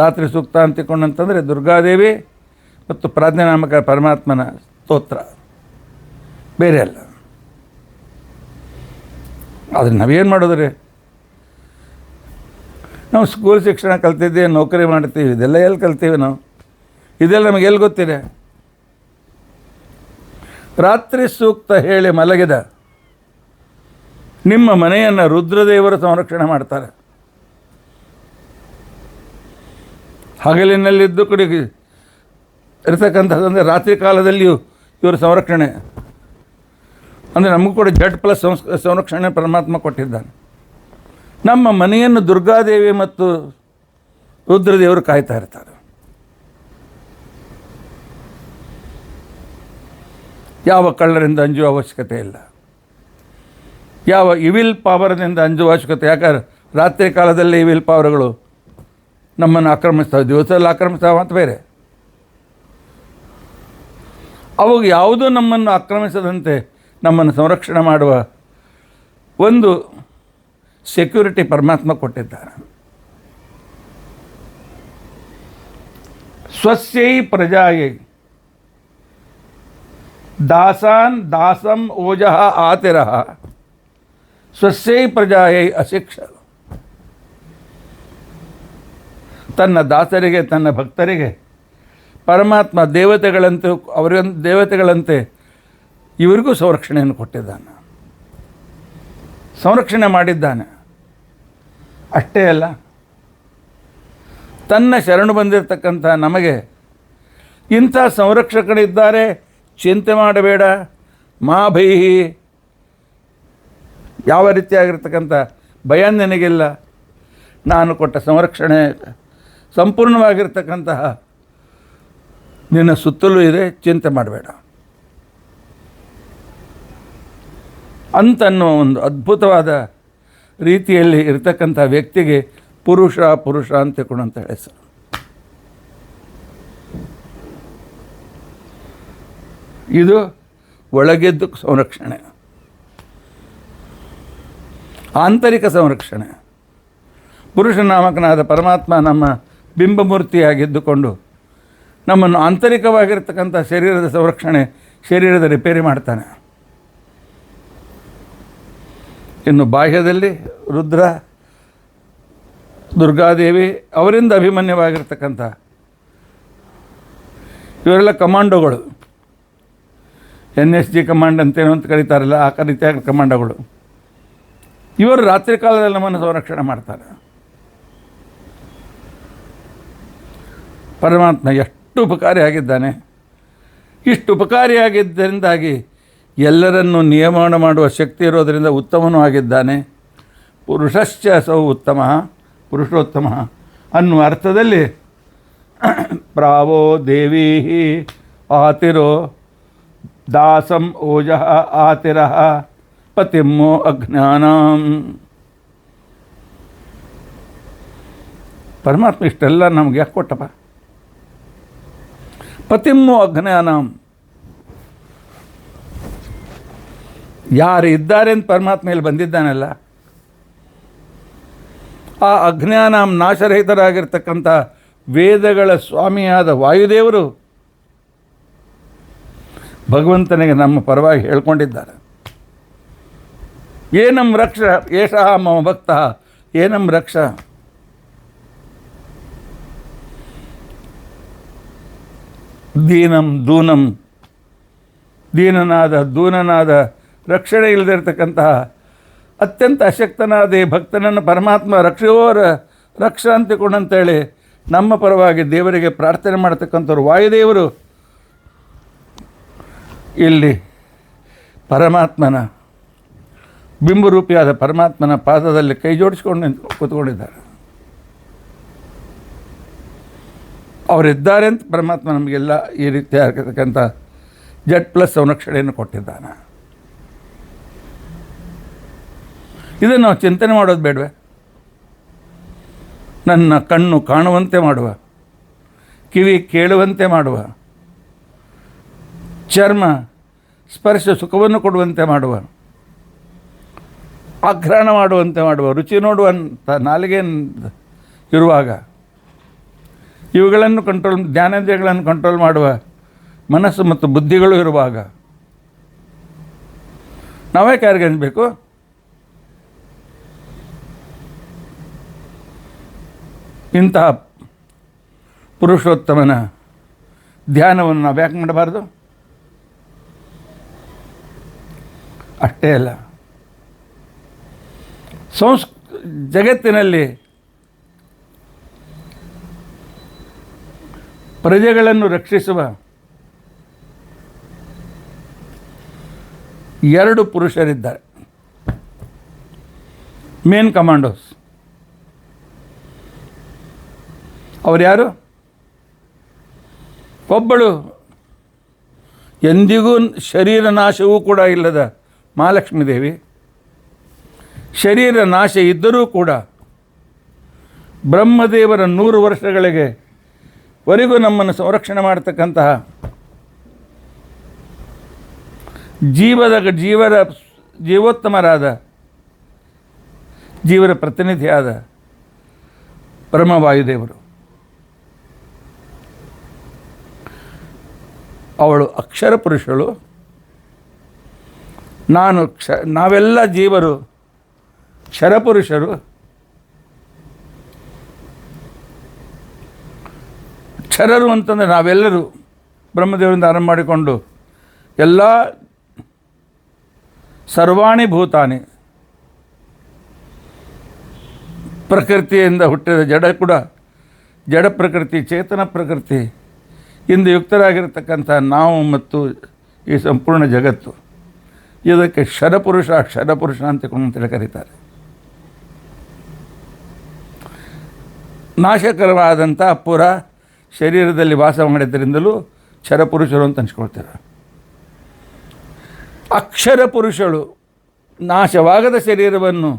ರಾತ್ರಿ ಸೂಕ್ತ ಅಂತಿಕೊಂಡಂತಂದರೆ ದುರ್ಗಾದೇವಿ ಮತ್ತು ಪ್ರಾಜ್ಞಾನಾಮಕ ಪರಮಾತ್ಮನ ಸ್ತೋತ್ರ, ಬೇರೆ ಅಲ್ಲ. ಅದನ್ನು ನಾವೇನು ಮಾಡೋದ್ರಿ? ನಾವು ಸ್ಕೂಲ್ ಶಿಕ್ಷಣ ಕಲ್ತಿದ್ದೇವೆ, ನೌಕರಿ ಮಾಡ್ತೀವಿ, ಇದೆಲ್ಲ ಎಲ್ಲಿ ಕಲ್ತೀವಿ ನಾವು? ಇದೆಲ್ಲ ನಮಗೆ ಎಲ್ಲಿ ಗೊತ್ತಿದೆ? ರಾತ್ರಿ ಸೂಕ್ತ ಹೇಳಿ ಮಲಗಿದ ನಿಮ್ಮ ಮನೆಯನ್ನು ರುದ್ರದೇವರು ಸಂರಕ್ಷಣೆ ಮಾಡ್ತಾರೆ. ಹಗಲಿನಲ್ಲಿದ್ದು ಕಡೆಗೆ ಇರತಕ್ಕಂಥದ್ದಂದರೆ ರಾತ್ರಿ ಕಾಲದಲ್ಲಿಯೂ ಇವರು ಸಂರಕ್ಷಣೆ ಅಂದರೆ ನಮಗೂ ಕೂಡ Z+ ಸಂರಕ್ಷಣೆ ಪರಮಾತ್ಮ ಕೊಟ್ಟಿದ್ದಾನೆ. ನಮ್ಮ ಮನೆಯನ್ನು ದುರ್ಗಾದೇವಿ ಮತ್ತು ರುದ್ರದೇವರು ಕಾಯ್ತಾ ಇರ್ತಾರೆ. ಯಾವ ಕಳ್ಳರಿಂದ ಅಂಜುವ ಅವಶ್ಯಕತೆ ಇಲ್ಲ, ಯಾವ ಇವಿಲ್ ಪವರ್ನಿಂದ ಅಂಜುವ ಅವಶ್ಯಕತೆ. ಯಾಕಂದ್ರೆ ರಾತ್ರಿ ಕಾಲದಲ್ಲಿ ಇವಿಲ್ ಪವರ್ಗಳು ನಮ್ಮನ್ನು ಆಕ್ರಮಿಸ್ತಾವೆ, ದಿವಸದಲ್ಲಿ ಆಕ್ರಮಿಸ್ತಾವೆ ಅಂತ ಬೇರೆ. ಅವಾಗ ಯಾವುದೂ ನಮ್ಮನ್ನು ಆಕ್ರಮಿಸದಂತೆ ನಮ್ಮನ್ನು ಸಂರಕ್ಷಣೆ ಮಾಡುವ ಒಂದು ಸೆಕ್ಯೂರಿಟಿ ಪರಮಾತ್ಮ ಕೊಟ್ಟಿದ್ದಾರೆ. ಸ್ವಸ್ಯೈ ಪ್ರಜಾಯೈ ದಾಸಾನ್ ದಾಸಂ ಓಜಃ ಆತಿರಃ ಸ್ವಸ್ಯೈ ಪ್ರಜಾಯೈ ಅಶಿಕ್ಷ. ತನ್ನ ದಾಸರಿಗೆ, ತನ್ನ ಭಕ್ತರಿಗೆ ಪರಮಾತ್ಮ ದೇವತೆಗಳಂತೆ ಇವರಿಗೂ ಸಂರಕ್ಷಣೆಯನ್ನು ಕೊಟ್ಟಿದ್ದಾನೆ, ಸಂರಕ್ಷಣೆ ಮಾಡಿದ್ದಾನೆ. ಅಷ್ಟೇ ಅಲ್ಲ, ತನ್ನ ಶರಣು ಬಂದಿರತಕ್ಕಂಥ ನಮಗೆ ಇಂಥ ಸಂರಕ್ಷಕರಿದ್ದಾರೆ, ಚಿಂತೆ ಮಾಡಬೇಡ, ಮಾ ಭೈಹಿ ಯಾವ ರೀತಿಯಾಗಿರ್ತಕ್ಕಂಥ ಭಯ ನಿನಗಿಲ್ಲ. ನಾನು ಕೊಟ್ಟ ಸಂರಕ್ಷಣೆ ಸಂಪೂರ್ಣವಾಗಿರ್ತಕ್ಕಂತಹ ನಿನ್ನ ಸುತ್ತಲೂ ಇದೆ, ಚಿಂತೆ ಮಾಡಬೇಡ ಅಂತನ್ನೋ ಒಂದು ಅದ್ಭುತವಾದ ರೀತಿಯಲ್ಲಿ ಇರತಕ್ಕಂಥ ವ್ಯಕ್ತಿಗೆ ಪುರುಷ ಅಂತ ಕೊಡಂತ ಹೆಸರು. ಇದು ಒಳಗೆದ್ದು ಸಂರಕ್ಷಣೆ, ಆಂತರಿಕ ಸಂರಕ್ಷಣೆ. ಪುರುಷನಾಮಕನಾದ ಪರಮಾತ್ಮ ನಮ್ಮ ಬಿಂಬಮೂರ್ತಿಯಾಗಿದ್ದುಕೊಂಡು ನಮ್ಮನ್ನು ಆಂತರಿಕವಾಗಿರ್ತಕ್ಕಂಥ ಶರೀರದ ಸಂರಕ್ಷಣೆ, ಶರೀರದ ರಿಪೇರಿ ಮಾಡ್ತಾನೆ. ಇನ್ನು ಬಾಹ್ಯದಲ್ಲಿ ರುದ್ರ, ದುರ್ಗಾದೇವಿ, ಅವರಿಂದ ಅಭಿಮನ್ಯವಾಗಿರ್ತಕ್ಕಂಥ ಇವರೆಲ್ಲ ಕಮಾಂಡೋಗಳು. NSG ಕಮಾಂಡ್ ಅಂತೇನು ಅಂತ ಕರೀತಾರಲ್ಲ, ಆ ರೀತಿಯಾದ ಕಮಾಂಡೋಗಳು. ಇವರು ರಾತ್ರಿ ಕಾಲದಲ್ಲಿ ನಮ್ಮನ್ನು ಸಂರಕ್ಷಣೆ ಮಾಡ್ತಾರೆ. ಪರಮಾತ್ಮ ಎಷ್ಟು ಉಪಕಾರಿಯಾಗಿದ್ದಾನೆ. ಇಷ್ಟು ಉಪಕಾರಿಯಾಗಿದ್ದರಿಂದಾಗಿ ಎಲ್ಲರನ್ನೂ ನಿಯಮನ ಮಾಡುವ ಶಕ್ತಿ ಇರೋದರಿಂದ ಉತ್ತಮನೂ ಆಗಿದ್ದಾನೆ. ಪುರುಷಶ್ಚ ಸೌ ಉತ್ತಮ, ಪುರುಷೋತ್ತಮ ಅನ್ನುವ ಅರ್ಥದಲ್ಲಿ ಪ್ರಾವೋ ದೇವಿ ಆತಿರೋ ದಾಸಂ ಓಜಃ ಆತಿರಃ ಪತಿಮ್ಮೋ ಅಜ್ಞಾನಂ. ಪರಮಾತ್ಮ ಇಷ್ಟೆಲ್ಲ ನಮ್ಗೆ ಯಾಕೆ ಕೊಟ್ಟಪ್ಪ? ಪತಿಮ್ಮೋ ಅಜ್ಞಾನಂ, ಯಾರು ಇದ್ದಾರೆ ಅಂತ ಪರಮಾತ್ಮ ಇಲ್ಲಿ ಬಂದಿದ್ದಾನಲ್ಲ, ಆ ಅಜ್ಞಾನಂ ನಾಶರಹಿತರಾಗಿರ್ತಕ್ಕಂಥ ವೇದಗಳ ಸ್ವಾಮಿಯಾದ ವಾಯುದೇವರು ಭಗವಂತನಿಗೆ ನಮ್ಮ ಪರವಾಗಿ ಹೇಳ್ಕೊಂಡಿದ್ದಾರೆ. ಏನಂ ರಕ್ಷ ಏಷಃ ಮಮ ಭಕ್ತ, ಏನಂ ರಕ್ಷ. ದೀನಂ ದೂನಂ, ದೀನನಾದ ದೂನನಾದ ರಕ್ಷಣೆ ಇಲ್ಲದಿರ್ತಕ್ಕಂತಹ ಅತ್ಯಂತ ಅಶಕ್ತನಾದ ಈ ಭಕ್ತನನ್ನು ಪರಮಾತ್ಮ ರಕ್ಷ ಅಂತಿಕೊಂಡಂತೇಳಿ ನಮ್ಮ ಪರವಾಗಿ ದೇವರಿಗೆ ಪ್ರಾರ್ಥನೆ ಮಾಡ್ತಕ್ಕಂಥವ್ರು ವಾಯುದೇವರು ಇಲ್ಲಿ ಪರಮಾತ್ಮನ ಬಿಂಬರೂಪಿಯಾದ ಪರಮಾತ್ಮನ ಪಾದದಲ್ಲಿ ಕೈ ಜೋಡಿಸ್ಕೊಂಡು ಕೂತ್ಕೊಂಡಿದ್ದಾರೆ. ಅವರಿದ್ದಾರೆ ಅಂತ ಪರಮಾತ್ಮ ನಮಗೆಲ್ಲ ಈ ರೀತಿಯಾಗಿರ್ತಕ್ಕಂಥ Z+ ಸಂರಕ್ಷಣೆಯನ್ನು ಕೊಟ್ಟಿದ್ದಾನೆ. ಇದನ್ನು ನಾವು ಚಿಂತನೆ ಮಾಡೋದು ಬೇಡವೆ? ನನ್ನ ಕಣ್ಣು ಕಾಣುವಂತೆ ಮಾಡುವ, ಕಿವಿ ಕೇಳುವಂತೆ ಮಾಡುವ, ಚರ್ಮ ಸ್ಪರ್ಶ ಸುಖವನ್ನು ಕೊಡುವಂತೆ ಮಾಡುವ, ಆಘ್ರಾಣ ಮಾಡುವಂತೆ ಮಾಡುವ, ರುಚಿ ನೋಡುವಂಥ ನಾಲಿಗೆ ಇರುವಾಗ, ಇವುಗಳನ್ನು ಕಂಟ್ರೋಲ್, ಜ್ಞಾನೇಂದ್ರಿಯಗಳನ್ನು ಕಂಟ್ರೋಲ್ ಮಾಡುವ ಮನಸ್ಸು ಮತ್ತು ಬುದ್ಧಿಗಳು ಇರುವಾಗ ನಾವೇ ಯಾರಿಗೆ ಅನ್ಬೇಕು? ಇಂತಹ ಪುರುಷೋತ್ತಮನ ಧ್ಯಾನವನ್ನು ನಾವು ಯಾಕೆ ಮಾಡಬಾರ್ದು? ಅಷ್ಟೇ ಅಲ್ಲ, ಜಗತ್ತಿನಲ್ಲಿ ಪ್ರಜೆಗಳನ್ನು ರಕ್ಷಿಸುವ 2 ಪುರುಷರಿದ್ದಾರೆ, ಮೇನ್ ಕಮಾಂಡೋಸ್. ಅವರು ಯಾರು? ಒಬ್ಬಳು ಎಂದಿಗೂ ಶರೀರ ನಾಶವೂ ಕೂಡ ಇಲ್ಲದ ಮಹಾಲಕ್ಷ್ಮೀ ದೇವಿ. ಶರೀರ ನಾಶ ಇದ್ದರೂ ಕೂಡ ಬ್ರಹ್ಮದೇವರ 100 ವರ್ಷಗಳಿಗೆ ವರೆಗೂ ನಮ್ಮನ್ನು ಸಂರಕ್ಷಣೆ ಮಾಡತಕ್ಕಂತಹ ಜೀವೋತ್ತಮರಾದ ಜೀವರ ಪ್ರತಿನಿಧಿಯಾದ ಪರಮವಾಯುದೇವರು. ಅವಳು ಅಕ್ಷರ ಪುರುಷಳು, ನಾವೆಲ್ಲ ಜೀವರು ಕ್ಷರಪುರುಷರು. ಕ್ಷರರು ಅಂತಂದರೆ ನಾವೆಲ್ಲರೂ ಬ್ರಹ್ಮದೇವರಿಂದ ಆರಂಭ ಮಾಡಿಕೊಂಡು ಎಲ್ಲ ಸರ್ವಾಣಿ ಭೂತಾನಿ, ಪ್ರಕೃತಿಯಿಂದ ಹುಟ್ಟಿದ ಜಡ ಕೂಡ, ಜಡ ಪ್ರಕೃತಿ, ಚೇತನ ಪ್ರಕೃತಿ ಇಂದು ಯುಕ್ತರಾಗಿರ್ತಕ್ಕಂಥ ನಾವು ಮತ್ತು ಈ ಸಂಪೂರ್ಣ ಜಗತ್ತು ಇದಕ್ಕೆ ಕ್ಷರಪುರುಷ ಅಂತೇಳಿ ಕರೀತಾರೆ. ನಾಶಕರವಾದಂಥ ಪುರ ಶರೀರದಲ್ಲಿ ವಾಸ ಮಾಡಿದ್ದರಿಂದಲೂ ಕ್ಷರಪುರುಷರು ಅಂತ ಅನ್ಸ್ಕೊಳ್ತಾರೆ. ಅಕ್ಷರ ಪುರುಷಳು ನಾಶವಾಗದ ಶರೀರವನ್ನು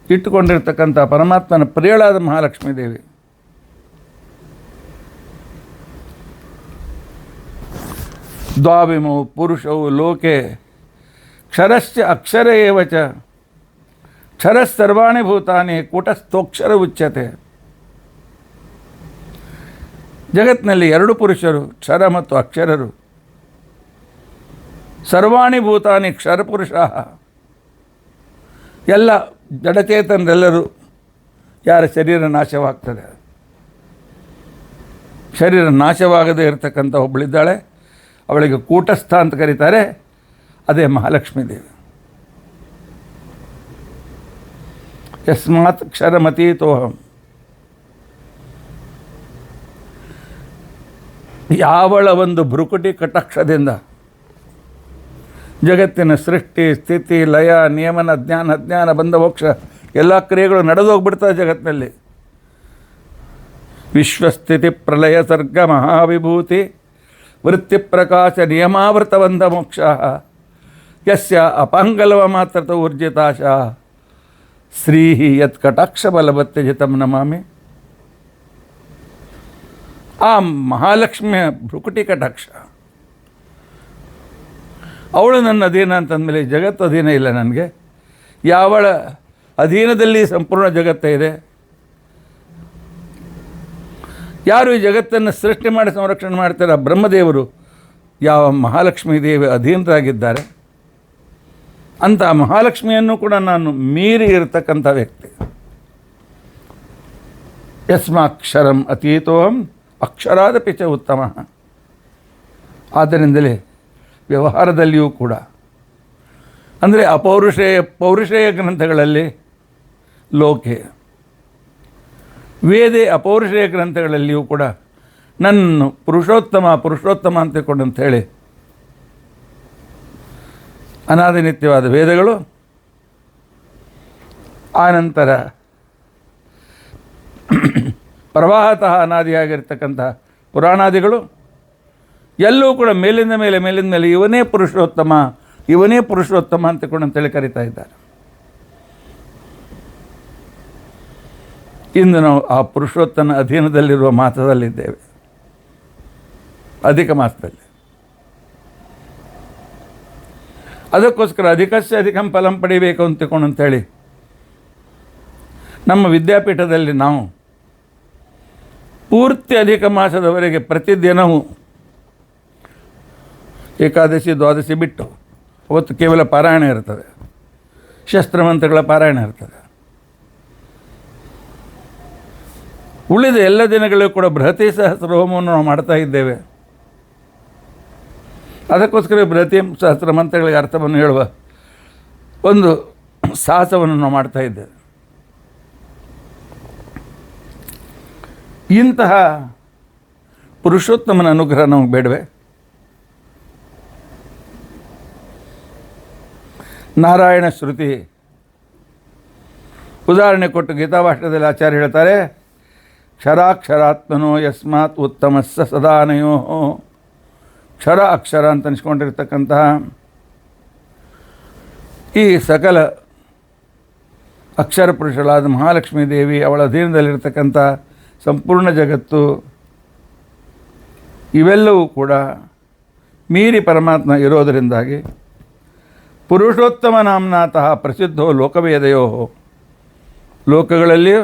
ಇಟ್ಟುಕೊಂಡಿರ್ತಕ್ಕಂಥ ಪರಮಾತ್ಮನ ಪ್ರಿಯಳಾದ ಮಹಾಲಕ್ಷ್ಮೀ ದೇವಿ. ದ್ವಾವಿಮೌ ಪುರುಷೌ ಲೋಕೆ ಕ್ಷರಶ್ಚ ಅಕ್ಷರ ಏವ ಚ ಕ್ಷರಸ್ಸರ್ವಾಣಿ ಭೂತಾನಿ ಕೂಟಸ್ಥೋಕ್ಷರ ಉಚ್ಯತೆ. ಜಗತ್ತಿನಲ್ಲಿ ಎರಡು ಪುರುಷರು, ಕ್ಷರ ಮತ್ತು ಅಕ್ಷರರು. ಸರ್ವಾಣಿ ಭೂತಾನಿ ಕ್ಷರಪುರುಷ, ಎಲ್ಲ ಜಡಚೇತನರೆಲ್ಲರೂ ಯಾರ ಶರೀರ ನಾಶವಾಗ್ತದೆ, ಶರೀರ ನಾಶವಾಗದೇ ಇರತಕ್ಕಂಥ ಒಬ್ಬಳಿದ್ದಾಳೆ, ಅವಳಿಗೆ ಕೂಟಸ್ಥ ಅಂತ ಕರೀತಾರೆ. ಅದೇ ಮಹಾಲಕ್ಷ್ಮೀ ದೇವಿ. ಯಸ್ಮಾತ್ ಕ್ಷರಮತೀತೋಹಂ. ಯಾವಳ ಒಂದು ಭ್ರುಕುಟಿ ಕಟಾಕ್ಷದಿಂದ ಜಗತ್ತಿನ ಸೃಷ್ಟಿ, ಸ್ಥಿತಿ, ಲಯ, ನಿಯಮನ, ಅಜ್ಞಾನ, ಬಂಧ, ಮೋಕ್ಷ ಎಲ್ಲ ಕ್ರಿಯೆಗಳು ನಡೆದೋಗ್ಬಿಡ್ತವೆ ಜಗತ್ತಿನಲ್ಲಿ. ವಿಶ್ವಸ್ಥಿತಿ ಪ್ರಲಯ ಸರ್ಗ ಮಹಾವಿಭೂತಿ ವೃತ್ತಿ ಪ್ರಕಾಶ ನಿಯಮಾವೃತ ಬಂಧ ಮೋಕ್ಷ ಯಸ್ಯ ಅಪಾಂಗಲವ ಮಾತ್ರತ ಊರ್ಜಿತಾಶ ಶ್ರೀ ಯತ್ ಕಟಾಕ್ಷ ಬಲವತ್ಯಜಿತಂ ನಮಾಮಿ. ಆ ಮಹಾಲಕ್ಷ್ಮಿಯ ಭ್ರುಕುಟಿ ಕಟಾಕ್ಷ, ಅವಳು ನನ್ನ ಅಧೀನ ಅಂತಂದಮೇಲೆ ಜಗತ್ತು ಅಧೀನ ಇಲ್ಲ ನನಗೆ. ಯಾವಳ ಅಧೀನದಲ್ಲಿ ಸಂಪೂರ್ಣ ಜಗತ್ತೇ ಇದೆ. ಯಾರು ಈ ಜಗತ್ತನ್ನು ಸೃಷ್ಟಿ ಮಾಡಿ ಸಂರಕ್ಷಣೆ ಮಾಡ್ತಾರೆ, ಬ್ರಹ್ಮದೇವರು ಯಾವ ಮಹಾಲಕ್ಷ್ಮೀ ದೇವಿ ಅಧೀನರಾಗಿದ್ದಾರೆ. ಅಂಥ ಮಹಾಲಕ್ಷ್ಮಿಯನ್ನು ಕೂಡ ನಾನು ಮೀರಿ ಇರತಕ್ಕಂಥ ವ್ಯಕ್ತಿ. ಯಸ್ಮಾಕ್ಷರಂ ಅತೀತೋಹಂ ಅಕ್ಷರಾದಪಿ ಚ ಉತ್ತಮ. ಆದ್ದರಿಂದಲೇ ವ್ಯವಹಾರದಲ್ಲಿಯೂ ಕೂಡ, ಅಂದರೆ ಪೌರುಷೇಯ ಗ್ರಂಥಗಳಲ್ಲಿ ಲೋಕೆ, ವೇದೆ ಅಪೌರುಷೇಯ ಗ್ರಂಥಗಳಲ್ಲಿಯೂ ಕೂಡ ನನ್ನ ಪುರುಷೋತ್ತಮ ಅಂತಕೊಂಡು ಅಂತ ಹೇಳಿ ಅನಾದಿ ನಿತ್ಯವಾದ ವೇದಗಳು, ಆನಂತರ ಪ್ರವಾಹತಃ ಅನಾದಿಯಾಗಿರ್ತಕ್ಕಂಥ ಪುರಾಣಾದಿಗಳು ಎಲ್ಲೂ ಕೂಡ ಮೇಲಿಂದ ಮೇಲೆ ಇವನೇ ಪುರುಷೋತ್ತಮ ಅಂತೇಳಿ ಕರೀತಾ ಇದ್ದಾರೆ. ಇಂದು ನಾವು ಆ ಪುರುಷೋತ್ತಮ ಅಧೀನದಲ್ಲಿರುವ ಮಾಸದಲ್ಲಿದ್ದೇವೆ, ಅಧಿಕ ಮಾಸದಲ್ಲಿ. ಅದಕ್ಕೋಸ್ಕರ ಅಧಿಕಂ ಫಲಂ ಪಡಿಬೇಕು ಅಂತೇಳಿ ನಮ್ಮ ವಿದ್ಯಾಪೀಠದಲ್ಲಿ ನಾವು ಪೂರ್ತಿ ಅಧಿಕ ಮಾಸದವರೆಗೆ ಪ್ರತಿದಿನವೂ ಏಕಾದಶಿ ದ್ವಾದಶಿ ಬಿಟ್ಟು ಅವತ್ತು ಕೇವಲ ಪಾರಾಯಣ ಇರ್ತದೆ, ಶಸ್ತ್ರಮಂತ್ರಗಳ ಪಾರಾಯಣ ಇರ್ತದೆ. ಉಳಿದ ಎಲ್ಲ ದಿನಗಳಿಗೂ ಕೂಡ ಬೃಹತಿ ಸಹಸ್ರ ಹೋಮವನ್ನು ನಾವು ಮಾಡ್ತಾ ಇದ್ದೇವೆ. ಅದಕ್ಕೋಸ್ಕರ ಬೃಹತಿ ಸಹಸ್ರ ಮಂತ್ರಗಳಿಗೆ ಅರ್ಥವನ್ನು ಹೇಳುವ ಒಂದು ಸಾಹಸವನ್ನು ನಾವು ಮಾಡ್ತಾ ಇದ್ದೇವೆ. ಇಂತಹ ಪುರುಷೋತ್ತಮನ ಅನುಗ್ರಹ ನಮಗೆ ಬೇಡವೇ? ನಾರಾಯಣ ಶ್ರುತಿ ಉದಾಹರಣೆ ಕೊಟ್ಟು ಗೀತಾಭಾಷ್ಯದಲ್ಲಿ ಆಚಾರ್ಯ ಹೇಳ್ತಾರೆ, ಕ್ಷರಾಕ್ಷರಾತ್ಮನೋ ಯಸ್ಮಾತ್ ಉತ್ತಮಸ್ಸ ಸದಾನಯೋ. ಕ್ಷರ ಅಕ್ಷರ ಅಂತ ಅನಿಸ್ಕೊಂಡಿರ್ತಕ್ಕಂತಹ ಈ ಸಕಲ ಅಕ್ಷರ ಪುರುಷಳಾದ ಮಹಾಲಕ್ಷ್ಮೀ ದೇವಿ, ಅವಳ ಅಧೀನದಲ್ಲಿರ್ತಕ್ಕಂಥ ಸಂಪೂರ್ಣ ಜಗತ್ತು, ಇವೆಲ್ಲವೂ ಕೂಡ ಮೀರಿ ಪರಮಾತ್ಮ ಇರೋದರಿಂದಾಗಿ ಪುರುಷೋತ್ತಮ ನಾಮ್ನಾತಃ ಪ್ರಸಿದ್ಧೋ ಲೋಕವೇದಯೋ. ಲೋಕಗಳಲ್ಲಿಯೂ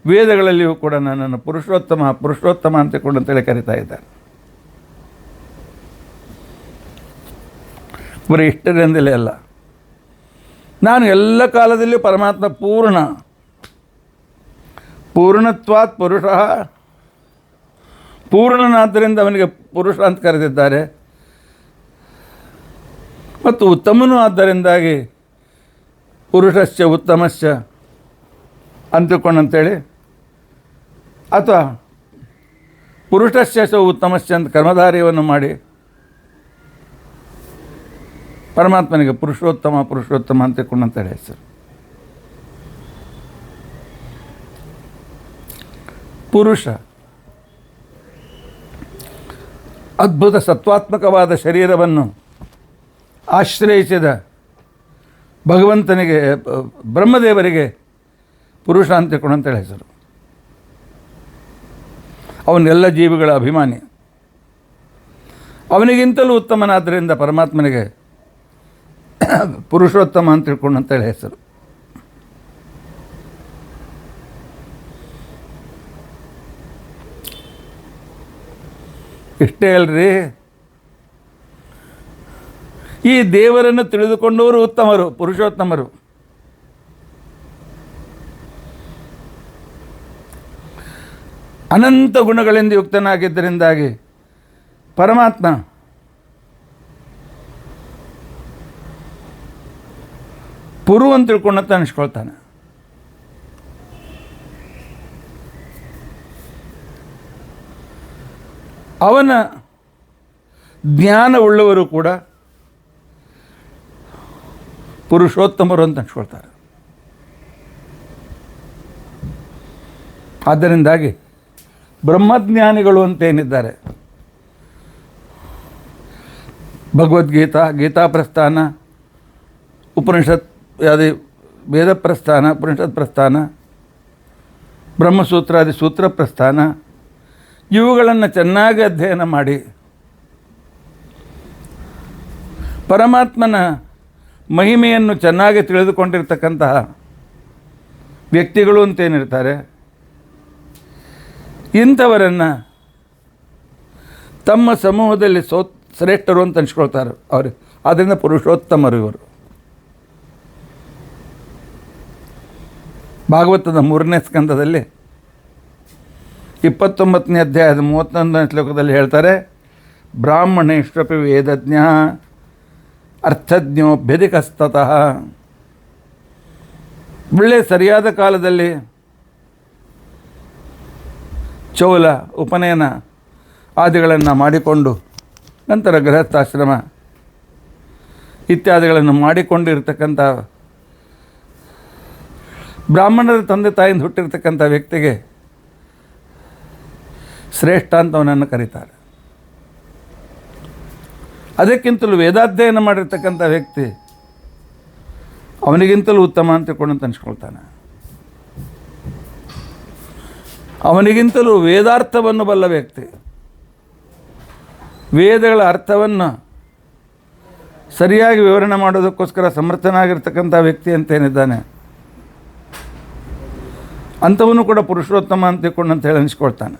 ವೇದಗಳಲ್ಲಿಯೂ ಕೂಡ ನನ್ನನ್ನು ಪುರುಷೋತ್ತಮ ಅಂತೇಳಿ ಕರೀತಾ ಇದ್ದಾರೆ. ಬರೀ ಇಷ್ಟರಿಂದಲೇ ಅಲ್ಲ, ನಾನು ಎಲ್ಲ ಕಾಲದಲ್ಲಿಯೂ ಪರಮಾತ್ಮ ಪೂರ್ಣತ್ವಾತ್ ಪುರುಷ, ಪೂರ್ಣನಾದ್ದರಿಂದ ಅವನಿಗೆ ಪುರುಷ ಅಂತ ಕರೆದಿದ್ದಾರೆ. ಮತ್ತು ಉತ್ತಮನೂ ಆದ್ದರಿಂದಾಗಿ ಪುರುಷಶ್ಚ ಉತ್ತಮಶ್ಚ ಅಂತೇಳಿ, ಅಥವಾ ಪುರುಷಶ್ಚ ಉತ್ತಮಶ್ಚ ಅಂತ ಕರ್ಮಧಾರ್ಯವನ್ನು ಮಾಡಿ ಪರಮಾತ್ಮನಿಗೆ ಪುರುಷೋತ್ತಮ ಪುರುಷೋತ್ತಮ ಅಂತ ತಿಳ್ಕೊಂಡಂತೇಳಿ ಹೆಸರು. ಪುರುಷ ಅದ್ಭುತ ಸತ್ವಾತ್ಮಕವಾದ ಶರೀರವನ್ನು ಆಶ್ರಯಿಸಿದ ಭಗವಂತನಿಗೆ, ಬ್ರಹ್ಮದೇವರಿಗೆ ಪುರುಷ ಅಂತ ತಿಳ್ಕೊಂಡಂತೇಳಿ ಹೆಸರು. ಅವನೆಲ್ಲ ಜೀವಿಗಳ ಅಭಿಮಾನಿ. ಅವನಿಗಿಂತಲೂ ಉತ್ತಮನಾದ್ದರಿಂದ ಪರಮಾತ್ಮನಿಗೆ ಪುರುಷೋತ್ತಮ ಅಂತ ತಿಳ್ಕೊಂಡಂತೇಳಿ ಹೆಸರು. ಇಷ್ಟೇ ಅಲ್ರಿ, ಈ ದೇವರನ್ನು ತಿಳಿದುಕೊಂಡವರು ಉತ್ತಮರು, ಪುರುಷೋತ್ತಮರು. ಅನಂತ ಗುಣಗಳಿಂದ ಯುಕ್ತನಾಗಿದ್ದರಿಂದಾಗಿ ಪರಮಾತ್ಮ ಪುರು ಅಂತ ತಿಳ್ಕೊಂಡಂತ ಅನಿಸ್ಕೊಳ್ತಾನೆ. ಅವನ ಜ್ಞಾನವುಳ್ಳವರು ಕೂಡ ಪುರುಷೋತ್ತಮರು ಅಂತ ಅನ್ಸ್ಕೊಳ್ತಾರೆ. ಆದ್ದರಿಂದಾಗಿ ಬ್ರಹ್ಮಜ್ಞಾನಿಗಳು ಅಂತೇನಿದ್ದಾರೆ, ಭಗವದ್ಗೀತಾ, ಗೀತಾ ಪ್ರಸ್ಥಾನ, ಉಪನಿಷತ್ ಆದಿ ವೇದ ಪ್ರಸ್ಥಾನ, ಉಪನಿಷತ್ ಪ್ರಸ್ಥಾನ, ಬ್ರಹ್ಮಸೂತ್ರಾದಿ ಸೂತ್ರ ಪ್ರಸ್ಥಾನ, ಇವುಗಳನ್ನು ಚೆನ್ನಾಗಿ ಅಧ್ಯಯನ ಮಾಡಿ ಪರಮಾತ್ಮನ ಮಹಿಮೆಯನ್ನು ಚೆನ್ನಾಗಿ ತಿಳಿದುಕೊಂಡಿರ್ತಕ್ಕಂತಹ ವ್ಯಕ್ತಿಗಳು ಅಂತೇನಿರ್ತಾರೆ, ಇಂಥವರನ್ನು ತಮ್ಮ ಸಮೂಹದಲ್ಲಿ ಶ್ರೇಷ್ಠರು ಅಂತ ಅನ್ಸ್ಕೊಳ್ತಾರೆ ಅವರು. ಆದ್ದರಿಂದ ಪುರುಷೋತ್ತಮರು ಇವರು. ಭಾಗವತದ 3ನೇ ಸ್ಕಂದದಲ್ಲಿ 29ನೇ ಅಧ್ಯಾಯದ 31ನೇ ಶ್ಲೋಕದಲ್ಲಿ ಹೇಳ್ತಾರೆ, ಬ್ರಾಹ್ಮಣೇಶ್ವಪಿ ವೇದಜ್ಞ ಅರ್ಥಜ್ಞೋಭ್ಯಧಿಕಸ್ತತಃ. ಒಳ್ಳೆ ಸರಿಯಾದ ಕಾಲದಲ್ಲಿ ಚೌಲ, ಉಪನಯನ ಆದಿಗಳನ್ನು ಮಾಡಿಕೊಂಡು ನಂತರ ಗೃಹಸ್ಥಾಶ್ರಮ ಇತ್ಯಾದಿಗಳನ್ನು ಮಾಡಿಕೊಂಡಿರ್ತಕ್ಕಂಥ ಬ್ರಾಹ್ಮಣರ ತಂದೆ ತಾಯಿಂದ ಹುಟ್ಟಿರ್ತಕ್ಕಂಥ ವ್ಯಕ್ತಿಗೆ ಶ್ರೇಷ್ಠ ಅಂತ ಅವನನ್ನು ಕರೀತಾರೆ. ಅದಕ್ಕಿಂತಲೂ ವೇದಾಧ್ಯಯನ ಮಾಡಿರ್ತಕ್ಕಂಥ ವ್ಯಕ್ತಿ ಅವನಿಗಿಂತಲೂ ಉತ್ತಮ ಅಂತ ತಿಳ್ಕೊಂಡು ಅನ್ಸ್ಕೊಳ್ತಾನೆ. ಅವನಿಗಿಂತಲೂ ವೇದಾರ್ಥವನ್ನು ಬಲ್ಲ ವ್ಯಕ್ತಿ, ವೇದಗಳ ಅರ್ಥವನ್ನು ಸರಿಯಾಗಿ ವಿವರಣೆ ಮಾಡೋದಕ್ಕೋಸ್ಕರ ಸಮರ್ಥನಾಗಿರ್ತಕ್ಕಂಥ ವ್ಯಕ್ತಿ ಅಂತೇನಿದ್ದಾನೆ ಅಂಥವನು ಕೂಡ ಪುರುಷೋತ್ತಮ ಅಂತ ತಿಳ್ಕೊಂಡು ಅಂತ ಹೇಳಿ ಅನಿಸ್ಕೊಳ್ತಾನೆ.